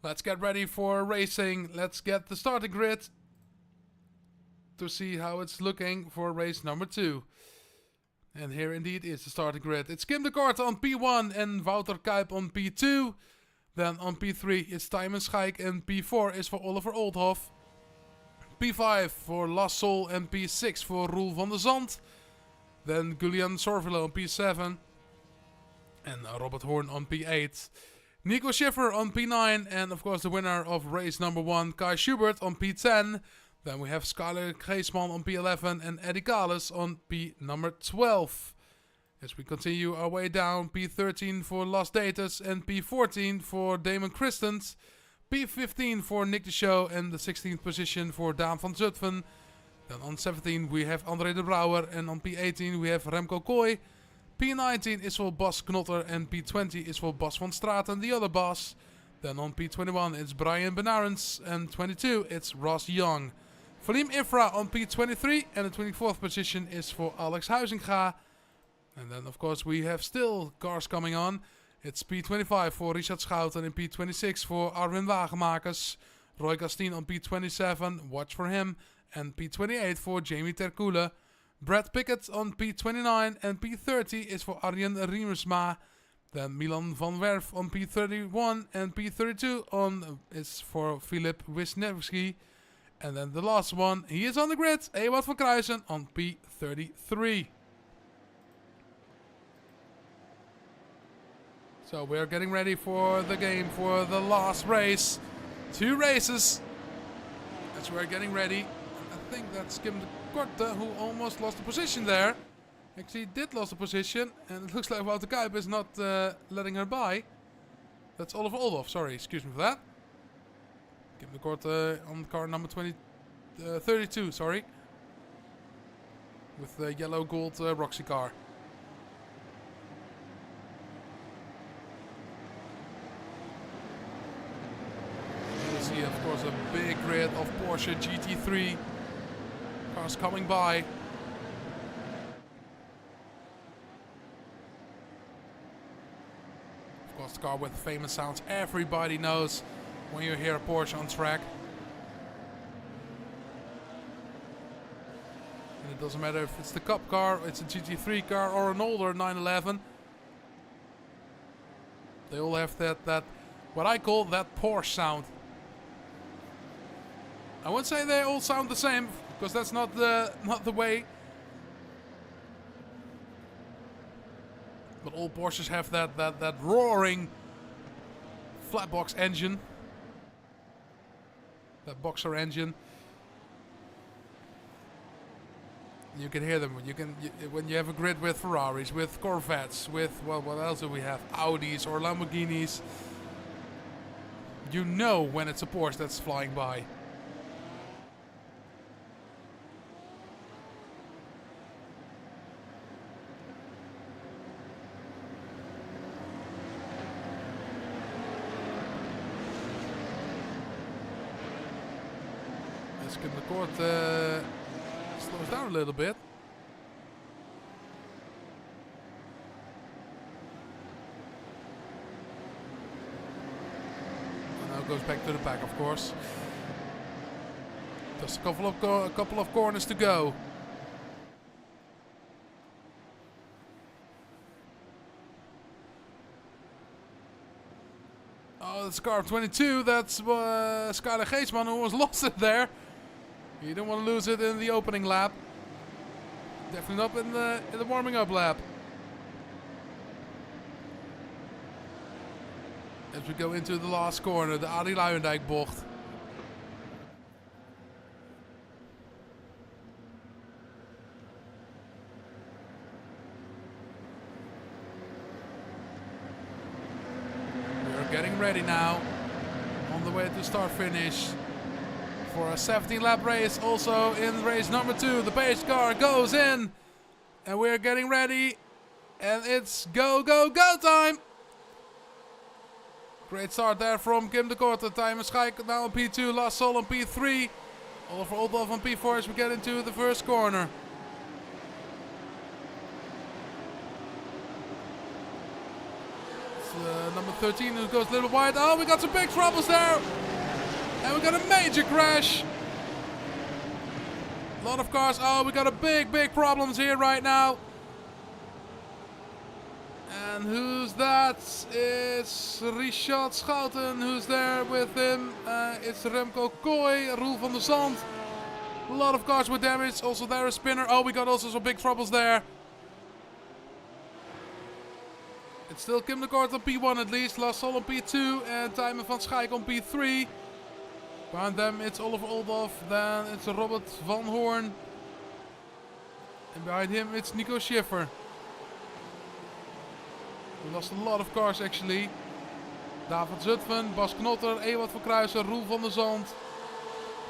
Let's get ready for racing. Let's get the starting grid. To see how it's looking for race number 2. And here indeed is the starting grid. It's Kim de Korte on P1 and Wouter Kuip on P2. Then on P3 it's Tijmen Schaik and P4 is for Oliver Oldhoff. P5 for Las Sol and P6 for Roel van der Zand. Then Julian Sorvelo on P7. And Robert Hoorn on P8. Nico Schiffer on P9 and of course the winner of race number 1, Kai Schubert on P10. Then we have Skyler Geesman on P11 and Eddie Kalis on P number 12. As we continue our way down, P13 for Las Datas and P14 for Damon Christens. P15 for Nick de Show and the 16th position for Daan van Zutphen. Then on 17 we have André de Brouwer and on P18 we have Remco Kooi. P19 is for Bas Knotter and P20 is for Bas van Straten, the other Bas. Then on P21 it's Brian Benarens and 22 it's Ross Young. Valim Ifra on P23 and the 24th position is for Alex Huizinga. And then of course we have still cars coming on. It's P25 for Richard Schouten and P26 for Arwin Wagemakers. Roy Castine on P27, watch for him. And P28 for Jamie Terkoele. Brad Pickett on P29 and P30 is for Arjen Riemersma. Then Milan van Werf on P31 and P32 is for Filip Wisniewski. And then the last one, he is on the grid, Ewout van Kruijsen on P33. So we're getting ready for the game, for the last race. 2 races. As we're getting ready. I think that's Kim de Korte who almost lost the position there. Actually did lose the position. And it looks like Wouter Kuip is not letting her by. That's Oliver Oldhoff, sorry, excuse me for that. Kim de Korte on car number 32, sorry. With the yellow gold Roxy car. You see, of course, a big grid of Porsche GT3 cars coming by. Of course, the car with famous sounds everybody knows when you hear a Porsche on track. And it doesn't matter if it's the Cup car, it's a GT3 car, or an older 911. They all have that what I call that Porsche sound. I wouldn't say they all sound the same, because that's not the way. But all Porsches have that roaring flat box engine. That boxer engine. You can hear them. When you have a grid with Ferraris, with Corvettes, with, well, what else do we have? Audis or Lamborghinis. You know when it's a Porsche that's flying by. As Kim de Korte slows down a little bit. And now goes back to the back, of course. Just a couple of corners to go. Oh, that's car 22. That's Skyler Geesman who was lost it there. You don't want to lose it in the opening lap. Definitely not in the warming up lap. As we go into the last corner, the Adi Luijendijk bocht. We're getting ready now. On the way to start finish. For a 17-lap race, also in race number 2, the pace car goes in, and we're getting ready, and it's go, go, go time! Great start there from Kim de Korte. Tijmen Schaik now on P2, Lars Sol on P3, Oliver Oldhoff on P4 as we get into the first corner. It's number 13 who goes a little bit wide. Oh, we got some big troubles there! And we got a major crash. A lot of cars. Oh, we got a big problems here right now. And who's that? It's Richard Schouten who's there with him. It's Remco Kooi, Roel van der Zand. A lot of cars with damage. Also there a spinner. Oh, we got also some big troubles there. It's still Kim de Korte on P1 at least. Lars Sol on P2 and Tijmen van Schaik on P3. Behind them it's Oliver Oldhoff, then it's Robert van Hoorn. And behind him it's Nico Schiffer. We lost a lot of cars actually. David Zutphen, Bas Knotter, Ewout van Kruijsen, Roel van der Zand.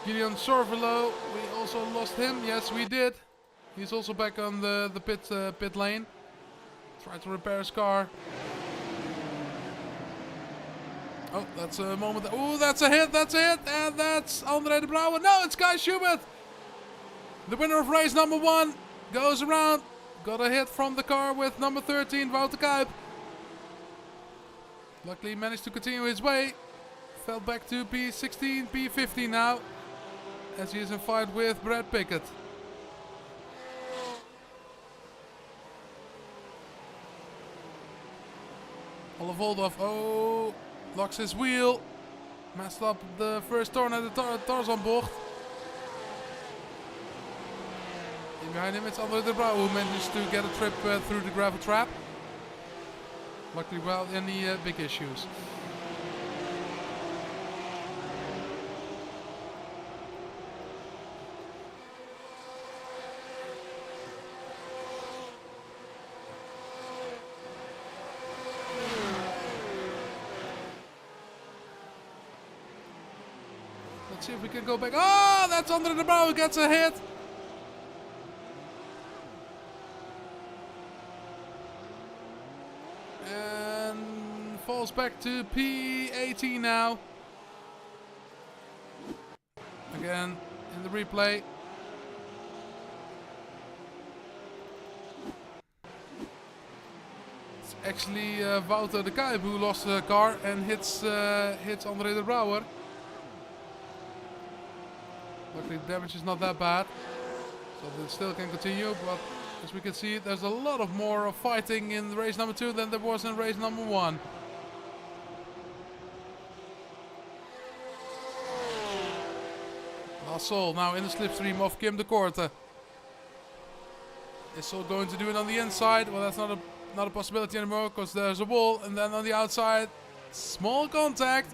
Gideon Sorvelo, we also lost him, yes we did. He's also back on the pit lane. Tried to repair his car. Oh, that's a moment. Oh, that's a hit. And that's André de Brouwer. No, it's Kai Schubert. The winner of race number 1 goes around. Got a hit from the car with number 13, Wouter Kuip. Luckily, he managed to continue his way. Fell back to P16, P15 now. As he is in fight with Brad Pickett. Oliver Oldhoff. Oh. Locks his wheel. Messed up the first turn at the Tarzan bocht. And behind him it's André de Brouwer who managed to get a trip through the gravel trap. Luckily without any big issues. Let's see if we can go back. Oh, that's under the bow. Gets a hit. And falls back to P18 now. Again, in the replay. It's actually Wouter de Kuip who lost the car and hits André de Brouwer. Luckily the damage is not that bad, so it still can continue, but as we can see there's a lot of more fighting in race number 2 than there was in race number 1. La Sol now in the slipstream of Kim de Korte. Is Sol going to do it on the inside? Well, that's not a possibility anymore because there's a wall, and then on the outside, small contact.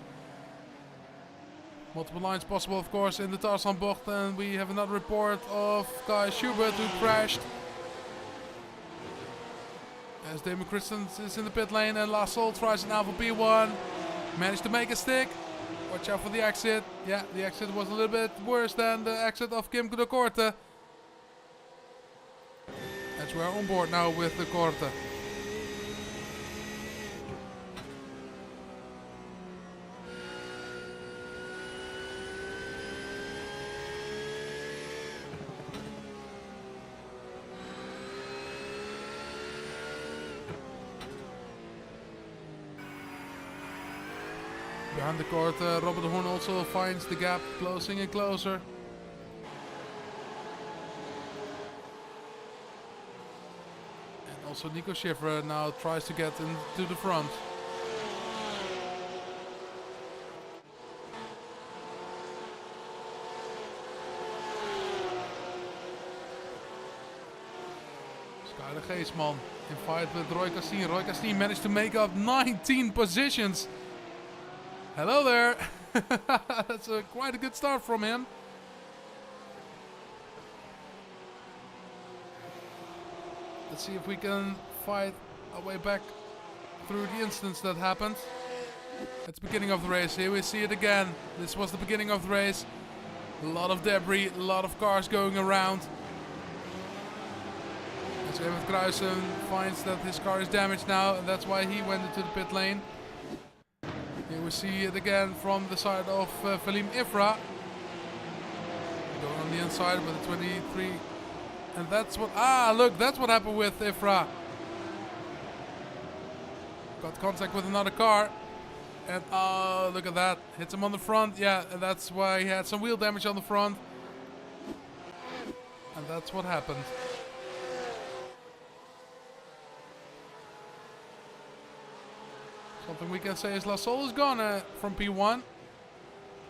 Multiple lines possible, of course, in the Tarzanbocht, and we have another report of Kai Schubert who crashed. As Damon Christens is in the pit lane, and La Sol tries it now for P1. Managed to make a stick. Watch out for the exit. Yeah, the exit was a little bit worse than the exit of Kim de Korte. As we're on board now with de Korte. Behind the court, Robert de Horn also finds the gap closing and closer. And also Nico Schiffer now tries to get into the front. Skyler Geesman in fight with Roy Castien. Roy Castien managed to make up 19 positions. Hello there. That's quite a good start from him. Let's see if we can fight our way back through the incidents that happened. At the beginning of the race, here we see it again. This was the beginning of the race. A lot of debris, a lot of cars going around. As Evert Kruijsen finds that his car is damaged now, and that's why he went into the pit lane. Here we see it again from the side of Valim Ifra. Going on the inside with the 23. And that's what... Ah, look, that's what happened with Ifra. Got contact with another car. And oh, look at that. Hits him on the front. Yeah, and that's why he had some wheel damage on the front. And that's what happened. Something we can say is La Sol is gone from P1.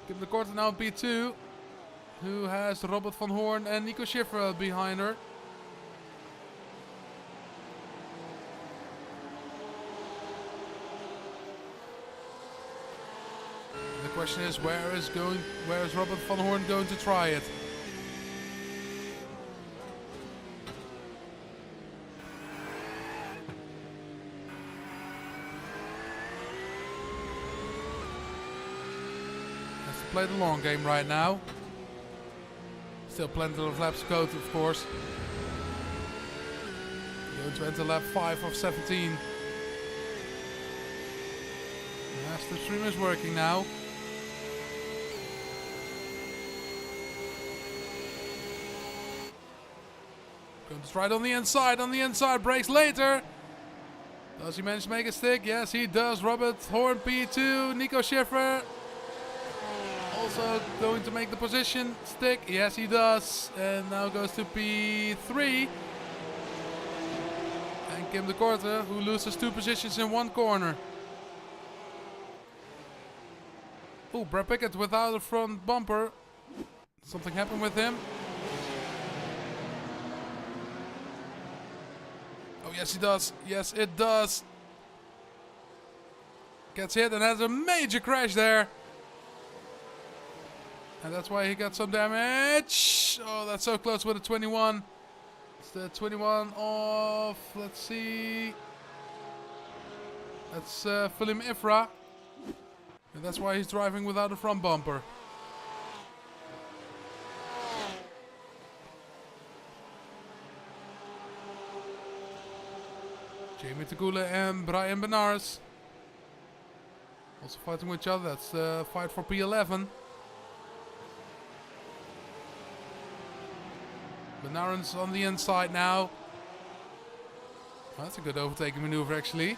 Kim de Korte now P2. Who has Robert van Hoorn and Nico Schiffer behind her. The question is, where is Robert van Hoorn going to try it? Play the long game right now. Still plenty of laps to go, of course. Going to enter lap 5 of 17. Yes, the stream is working now. Going to try it on the inside, brakes later. Does he manage to make a stick? Yes, he does. Robert Horn P2, Nico Schiffer. Also going to make the position stick. Yes, he does. And now goes to P3. And Kim de Korte, who loses 2 positions in 1 corner. Oh, Brad Pickett without a front bumper. Something happened with him. Oh, yes, he does. Yes, it does. Gets hit and has a major crash there. And that's why he got some damage. Oh, that's so close with a 21. It's the 21 of, let's see. That's Philim Ifra. And that's why he's driving without a front bumper. Jamie Tagula and Brian Benares also fighting with each other. That's the fight for P11. Benares on the inside now. Oh, that's a good overtaking maneuver actually.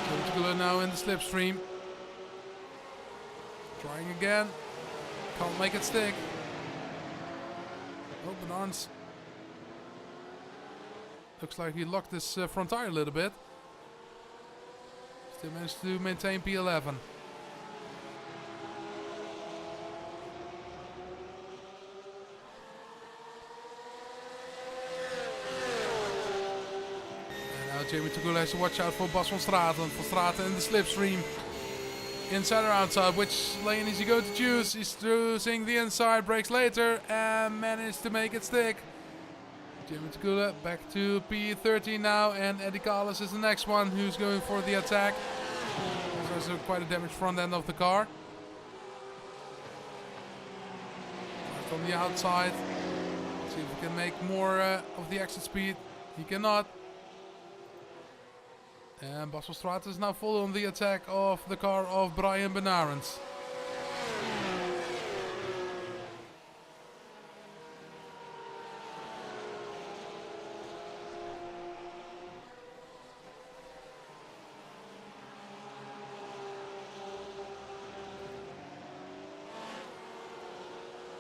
Jamie Tagula now in the slipstream. Trying again. Can't make it stick. Oh, Benares. Looks like he locked his front tire a little bit. Still managed to maintain P11. And now Jamie Tagula has to watch out for Bas van Straten. Van Straten in the slipstream. Inside or outside, which lane is he going to choose? He's choosing the inside, brakes later and managed to make it stick. Jamie Tagula back to P13 now, and Eddie Carlos is the next one who's going for the attack. There's also quite a damaged front end of the car. Right on the outside. See if he can make more of the exit speed. He cannot. And Bas van Straten is now full on the attack of the car of Brian Benares.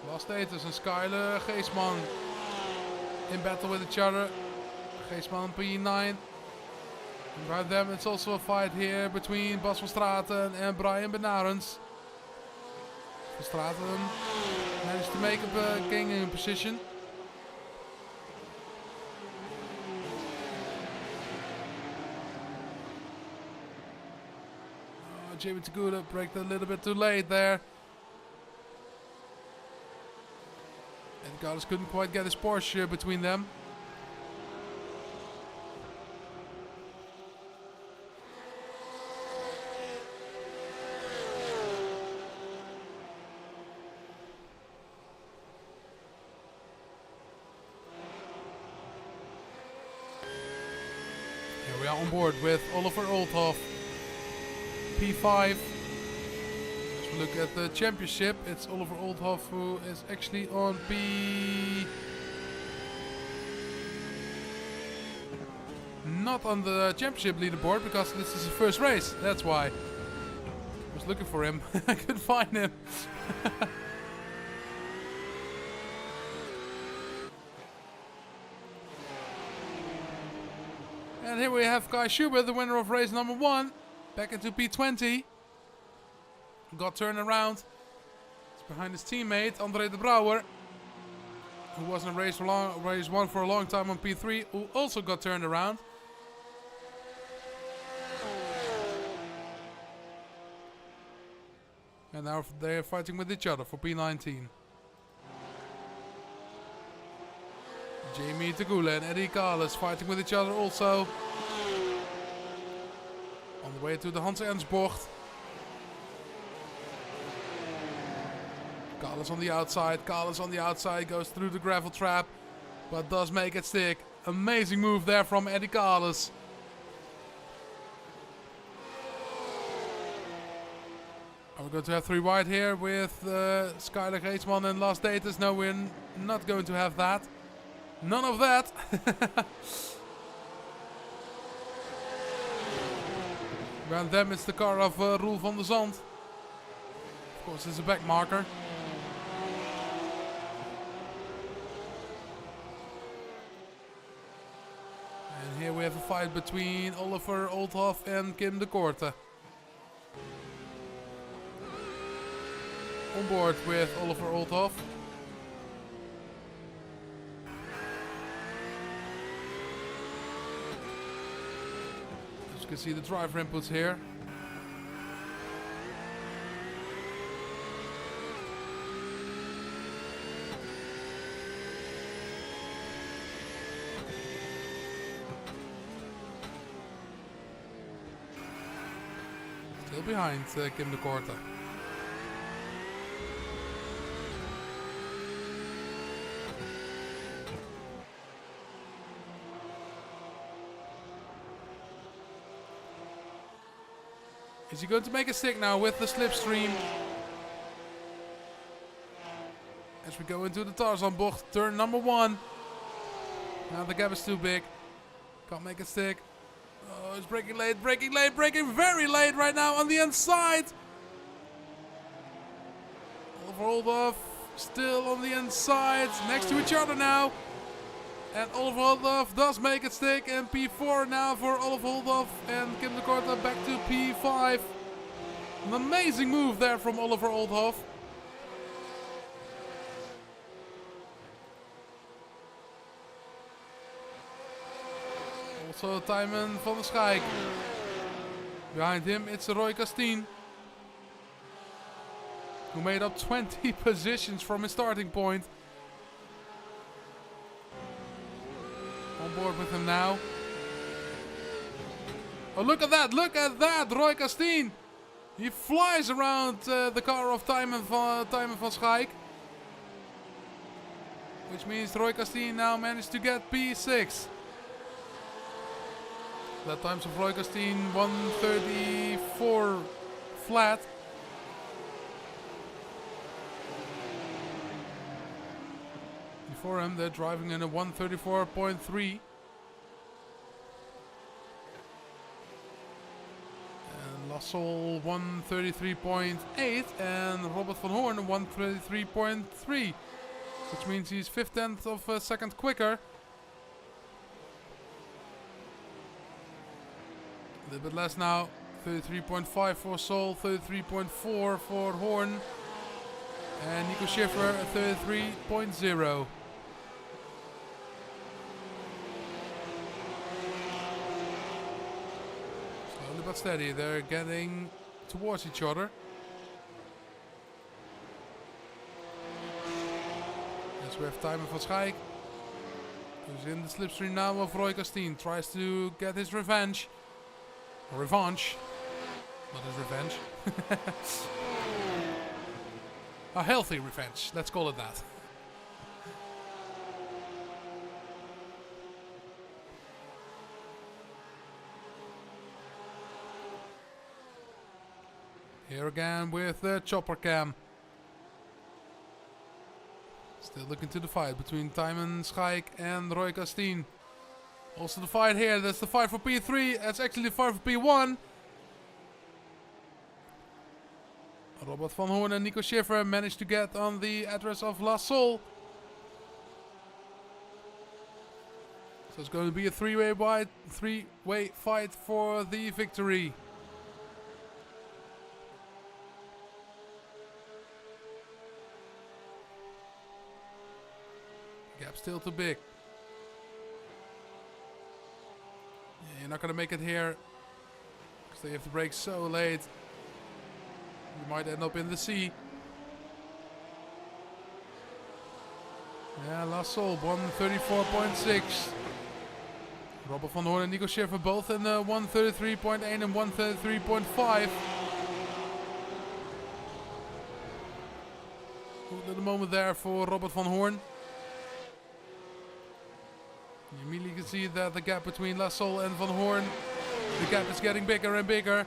Last status and Skyler Geesman in battle with each other. Geesman on P9. And by them it's also a fight here between Bas van Straten and Brian Benares. Van Straten managed to make a gaining position. Oh, Jamie Tagula braked a little bit too late there. And Carlos couldn't quite get his Porsche between them. Here we are on board with Oliver Oldhoff, P5. As we look at the championship, it's Oliver Oldhoff who is actually on P... Not on the championship leaderboard because this is his first race, that's why. I was looking for him, I couldn't find him. And here we have Kai Schubert, the winner of race number 1, back into P20. Got turned around. It's behind his teammate, André de Brouwer, who was in race 1 for a long time on P3, who also got turned around. And now they are fighting with each other for P19. Jamie Tagula and Eddie Carlos fighting with each other also. On the way to the Hans Ernst bocht. Carlos on the outside, goes through the gravel trap, but does make it stick. Amazing move there from Eddie Carlos. Are we going to have 3 wide here with Skyler Geesman and Last Datus? No, we're not going to have that. None of that. Around them it's the car of Roel van der Zand. Of course, it's a back marker. And here we have a fight between Oliver Oldhoff and Kim de Korte. On board with Oliver Oldhoff. As you can see the driver inputs here. Still behind Kim de Korte. Is he going to make a stick now with the slipstream? As we go into the Tarzan bocht, turn number 1. Now the gap is too big. Can't make it stick. Oh, it's braking late, braking very late right now on the inside. Oliver Oldhoff still on the inside, next to each other now. And Oliver Oldhoff does make it stick, and P4 now for Oliver Oldhoff and Kim de Korte back to P5. An amazing move there from Oliver Oldhoff. Also Tijmen van der Schaik. Behind him it's Roy Castien, who made up 20 positions from his starting point. On board with him now. Oh, look at that, Roy Castien. He flies around the car of Tijmen van Schaik. Which means Roy Castien now managed to get P6. Lap times of Roy Castien 1:34 flat. Before him, they're driving in a 1:34.3. And Lassol 1:33.8 and Robert van Hoorn 1:33.3, which means he's 0.5 of a second quicker. A little bit less now. 33.5 for Sol, 33.4 for Hoorn, and Nico Schiffer 33.0. Slowly but steady, they're getting towards each other. As we have Tijmen van Schaik, who's in the slipstream now of Roy Castien, tries to get his revenge. Revanche. Not his revenge. A healthy revenge, let's call it that. Here again with the chopper cam. Still looking to the fight between Tijmen Schaik and Roy Castien. Also the fight here, that's the fight for P3, that's actually the fight for P1. Robert van Hoorn and Nico Schiffer managed to get on the address of La Sol. So it's going to be a three-way fight for the victory. Gap still too big. You're not going to make it here because they have to brake so late. You might end up in the sea. Yeah, La Sol 1:34.6. Robert van Hoorn and Nico Schiffer both in 1:33.8 and 1:33.5. Good little moment there for Robert van Hoorn. You immediately can see that the gap between La Sol and Van Hoorn, the gap is getting bigger and bigger.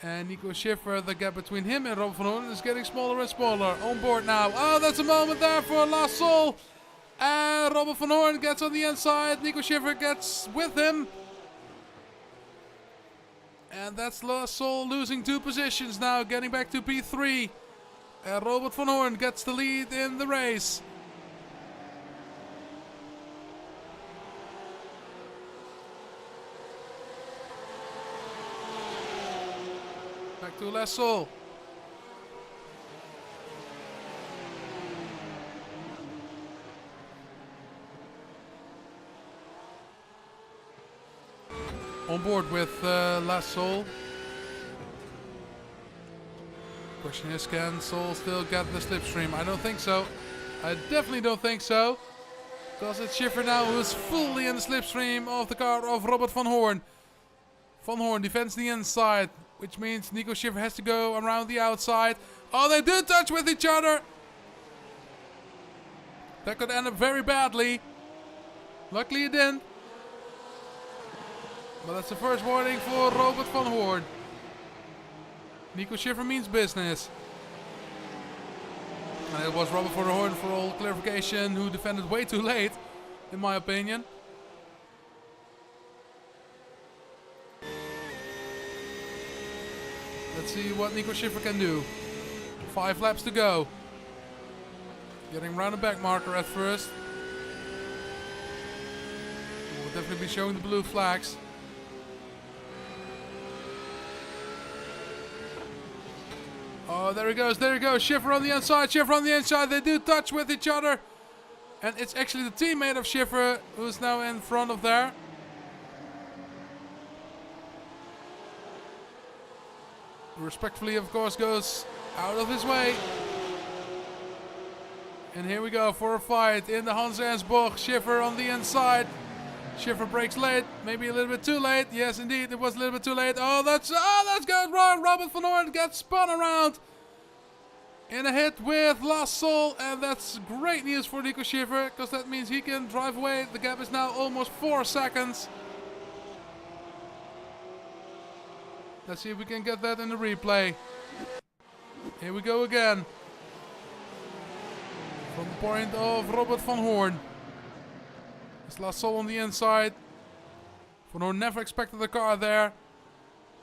And Nico Schiffer, the gap between him and Rob van Hoorn is getting smaller and smaller. On board now. Oh, that's a moment there for La Sol. And Robert van Hoorn gets on the inside. Nico Schiffer gets with him. And that's La Sol losing 2 positions now, getting back to P3. And Robert van Hoorn gets the lead in the race. Back to La Sol. On board with La Sol. Question is, can Sol still get the slipstream? I don't think so. I definitely don't think so. Because it's Schiffer now who is fully in the slipstream of the car of Robert van Hoorn. Van Hoorn defends the inside. which means Nico Schiffer has to go around the outside. Oh, they do touch with each other. That could end up very badly. Luckily it didn't. But that's the first warning for Robert van Hoorn. Nico Schiffer means business. And it was Robert van Hoorn, for all clarification, who defended way too late, in my opinion. Let's see what Nico Schiffer can do. 5 laps to go. Getting around the back marker at first. We'll definitely be showing the blue flags. Oh, there he goes, there he goes. Schiffer on the inside, Schiffer on the inside. They do touch with each other. And it's actually the teammate of Schiffer who's now in front of there. Respectfully, of course, goes out of his way. And here we go for a fight in the Hans Ensbocht. Schiffer on the inside. Schiffer breaks late, maybe a little bit too late. Yes, indeed, it was a little bit too late. Oh, that's good run. Robert van Hoorn gets spun around in a hit with La Sol, and that's great news for Nico Schiffer, because that means he can drive away. The gap is now almost 4 seconds. Let's see if we can get that in the replay. Here we go again. From the point of Robert van Hoorn. It's La Sol on the inside. Van Hoorn never expected the car there.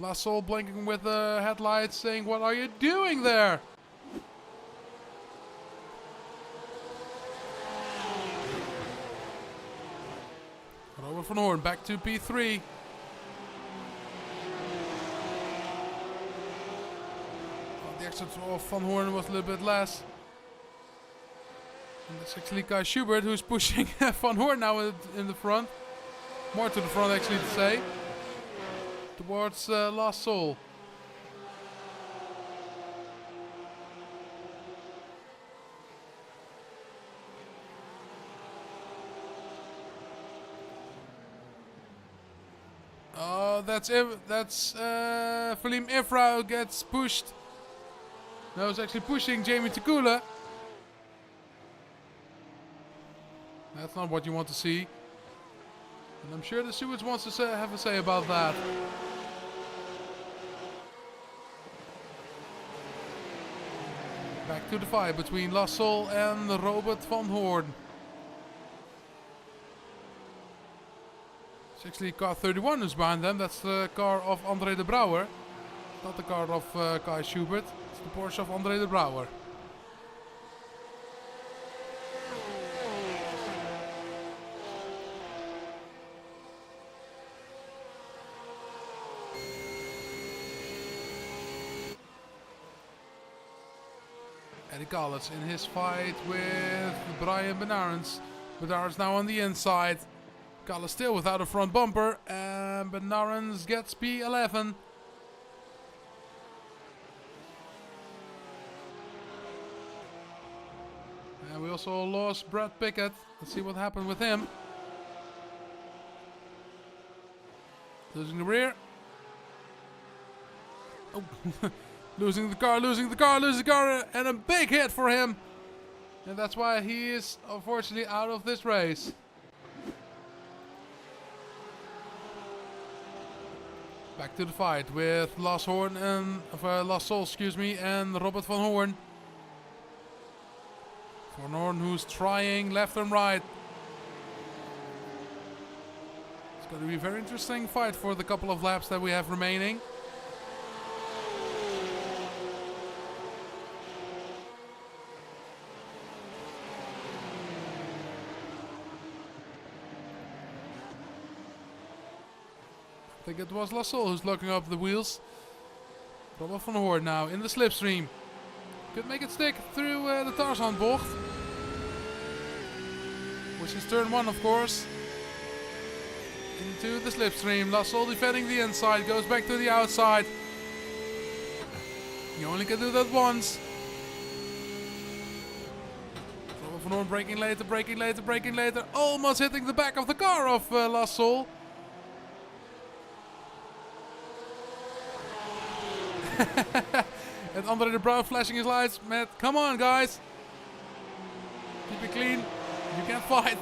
La Sol blinking with the headlights, saying, "What are you doing there?" Robert van Hoorn back to P3. The exit of Van Hoorn was a little bit less. And it's actually Kai Schubert who's pushing Van Hoorn now in the front. More to the front, actually, to say. Towards La Sol. Oh, that's Falim Ifra who gets pushed. No, it's actually pushing Jamie Takula. That's not what you want to see. And I'm sure the stewards wants to have a say about that. Back to the fight between La Sol and Robert van Hoorn. It's actually car 31 who's behind them. That's the car of André de Brouwer. Not the car of Kai Schubert. It's the Porsche of André de Brouwer. Eddie Collins in his fight with Brian Benarens. Benarens now on the inside. Collins still without a front bumper. And Benarens gets P11. And we also lost Brad Pickett. Let's see what happened with him. Losing the rear. Oh. Losing the car, and a big hit for him. And that's why he is unfortunately out of this race. Back to the fight with La Sol, and Robert van Hoorn. Van Hoorn who's trying left and right. It's going to be a very interesting fight for the couple of laps that we have remaining. I think it was La Sol who's locking up the wheels. Robert van Hoorn now in the slipstream. Could make it stick through the Tarzanbocht. Which is turn 1, of course. Into the slipstream. La Sol defending the inside. Goes back to the outside. You only can do that once. Robert van Hoorn braking later. Almost hitting the back of the car of La Sol. And Andre de Bruin flashing his lights. Matt, come on, guys. Keep it clean. You can fight.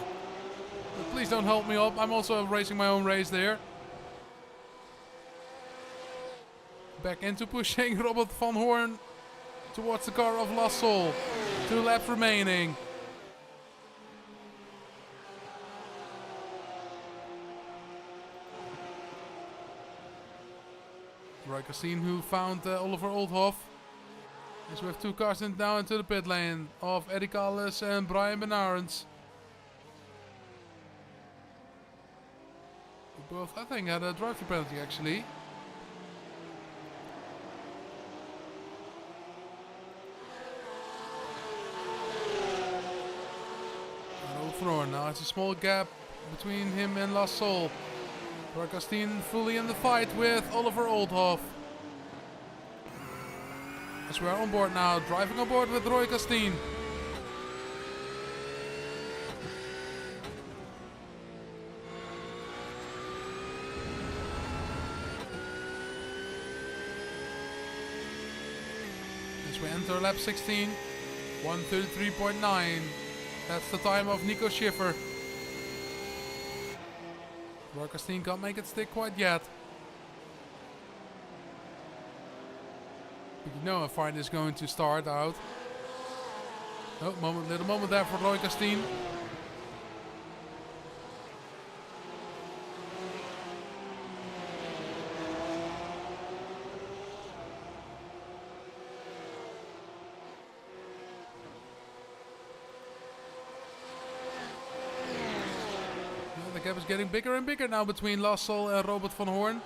But please don't hold me up. I'm also racing my own race there. Back into pushing Robert van Hoorn towards the car of La Sol. 2 laps remaining. Roy Castine, who found Oliver Oldhoff. As we have 2 cars down into the pit lane of Eddie Callis and Brian Benarens. Both, I think, had a drive-through penalty actually. Now it's a small gap between him and La Sol. Roy Castine fully in the fight with Oliver Oldhoff. As we are on board now, driving on board with Roy Castine. As we enter lap 16, 1:33.9. That's the time of Nico Schiffer. Roy Castine can't make it stick quite yet. But you know a fight is going to start out. Oh, little moment there for Roy Castine. The gap is getting bigger and bigger now between La Sol and Robert van Hoorn.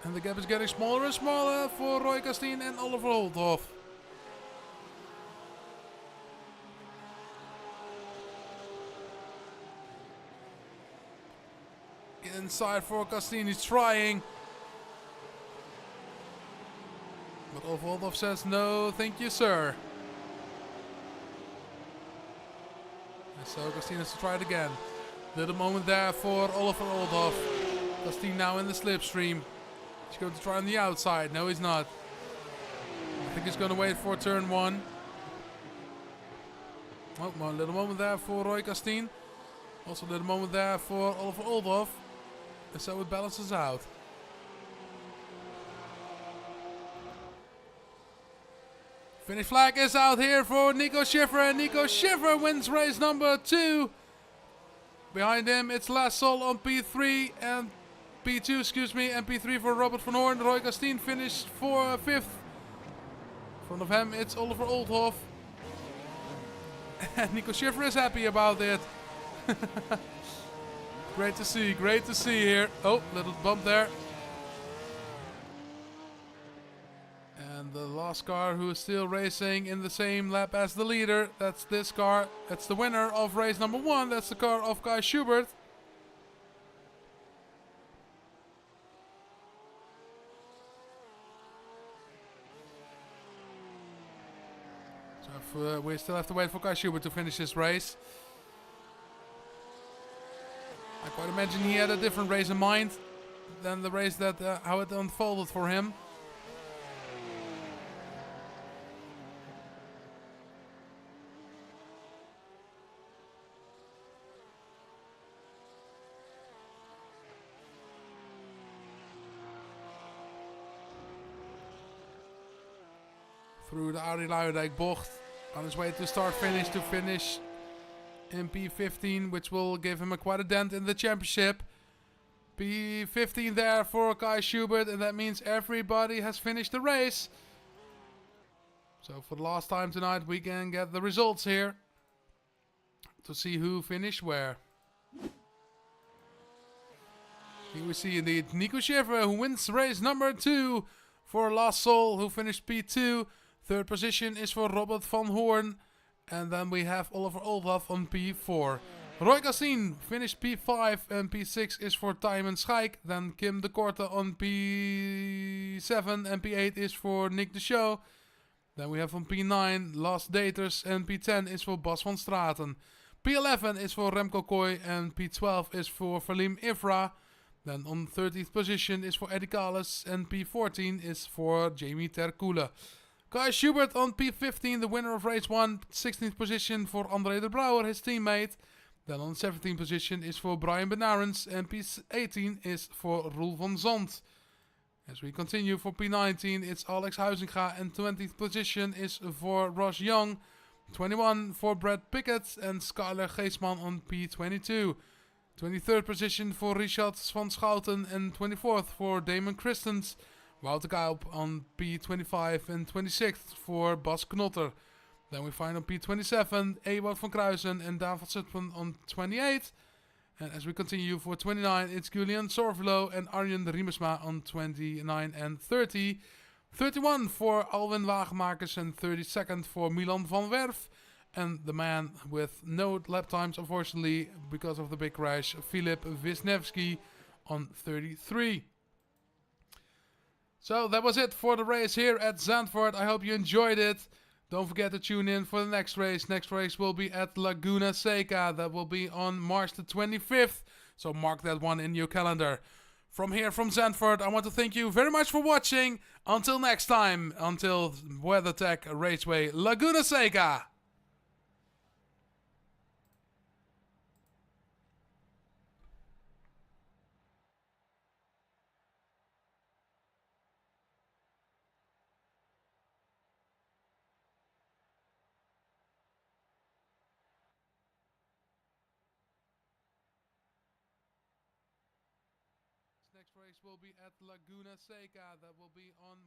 And the gap is getting smaller and smaller for Roy Castine and Oliver Oldhoff. Inside for Castine, he's trying. But Oliver Oldhoff says no, thank you, sir. And so Castine has to try it again. Little moment there for Oliver Oldhoff. Castine now in the slipstream. He's going to try on the outside. No, he's not. I think he's going to wait for turn 1. Oh, one little moment there for Roy Castine. Also a little moment there for Oliver Oldhoff. And so it balances out. Finish flag is out here for Nico Schiffer. And Nico Schiffer wins race number 2. Behind him, it's La Sol on P3 and P2, excuse me, and P3 for Robert van Hoorn. Roy Castine finished 5th. In front of him, it's Oliver Oldhoff. And Nico Schiffer is happy about it. Great to see here. Oh, little bump there. And the last car who is still racing in the same lap as the leader, that's this car. That's the winner of race number 1. That's the car of Kai Schubert. So we still have to wait for Kai Schubert to finish this race. I quite imagine he had a different race in mind than the race that how it unfolded for him. Through the Arie Luijendijk bocht. On his way to finish in P15, which will give him quite a dent in the championship. P15 there for Kai Schubert, and that means everybody has finished the race. So for the last time tonight, we can get the results here to see who finished where. Here we see indeed Nico Schiffer, who wins race number 2 for La Sol, who finished P2. Third position is for Robert van Hoorn. And then we have Oliver Oldhoff on P4. Roy Castine finished P5 and P6 is for Tijmen Schaik. Then Kim de Korte on P7 and P8 is for Nick de Show. Then we have on P9 Lars Daters and P10 is for Bas van Straten. P11 is for Remco Kooi and P12 is for Verlim Ifra. Then on 30th position is for Eddie Carlos, and P14 is for Jamie Terkule. Kai Schubert on P15, the winner of race 1, 16th position for André de Brouwer, his teammate. Then on 17th position is for Brian Benarens, and P18 is for Roel van Zandt. As we continue for P19, it's Alex Huizinga, and 20th position is for Ross Young. 21 for Brad Pickett and Skyler Geesman on P22. 23rd position for Richard van Schouten and 24th for Damon Christens. Wouter Kuip on P25 and 26th for Bas Knotter. Then we find on P27 Ewout van Kruisen and David Sutphen on 28. And as we continue for 29, it's Julian Sorvelo and Arjen Riemersma on 29 and 30. 31 for Alwin Wagemakers and 32nd for Milan van Werf. And the man with no lap times, unfortunately, because of the big crash, Filip Wisniewski on 33. So that was it for the race here at Zandvoort. I hope you enjoyed it. Don't forget to tune in for the next race. Next race will be at Laguna Seca. That will be on March the 25th. So mark that one in your calendar. From here, from Zandvoort, I want to thank you very much for watching. Until next time, until WeatherTech Raceway Laguna Seca. Next race will be at Laguna Seca. That will be on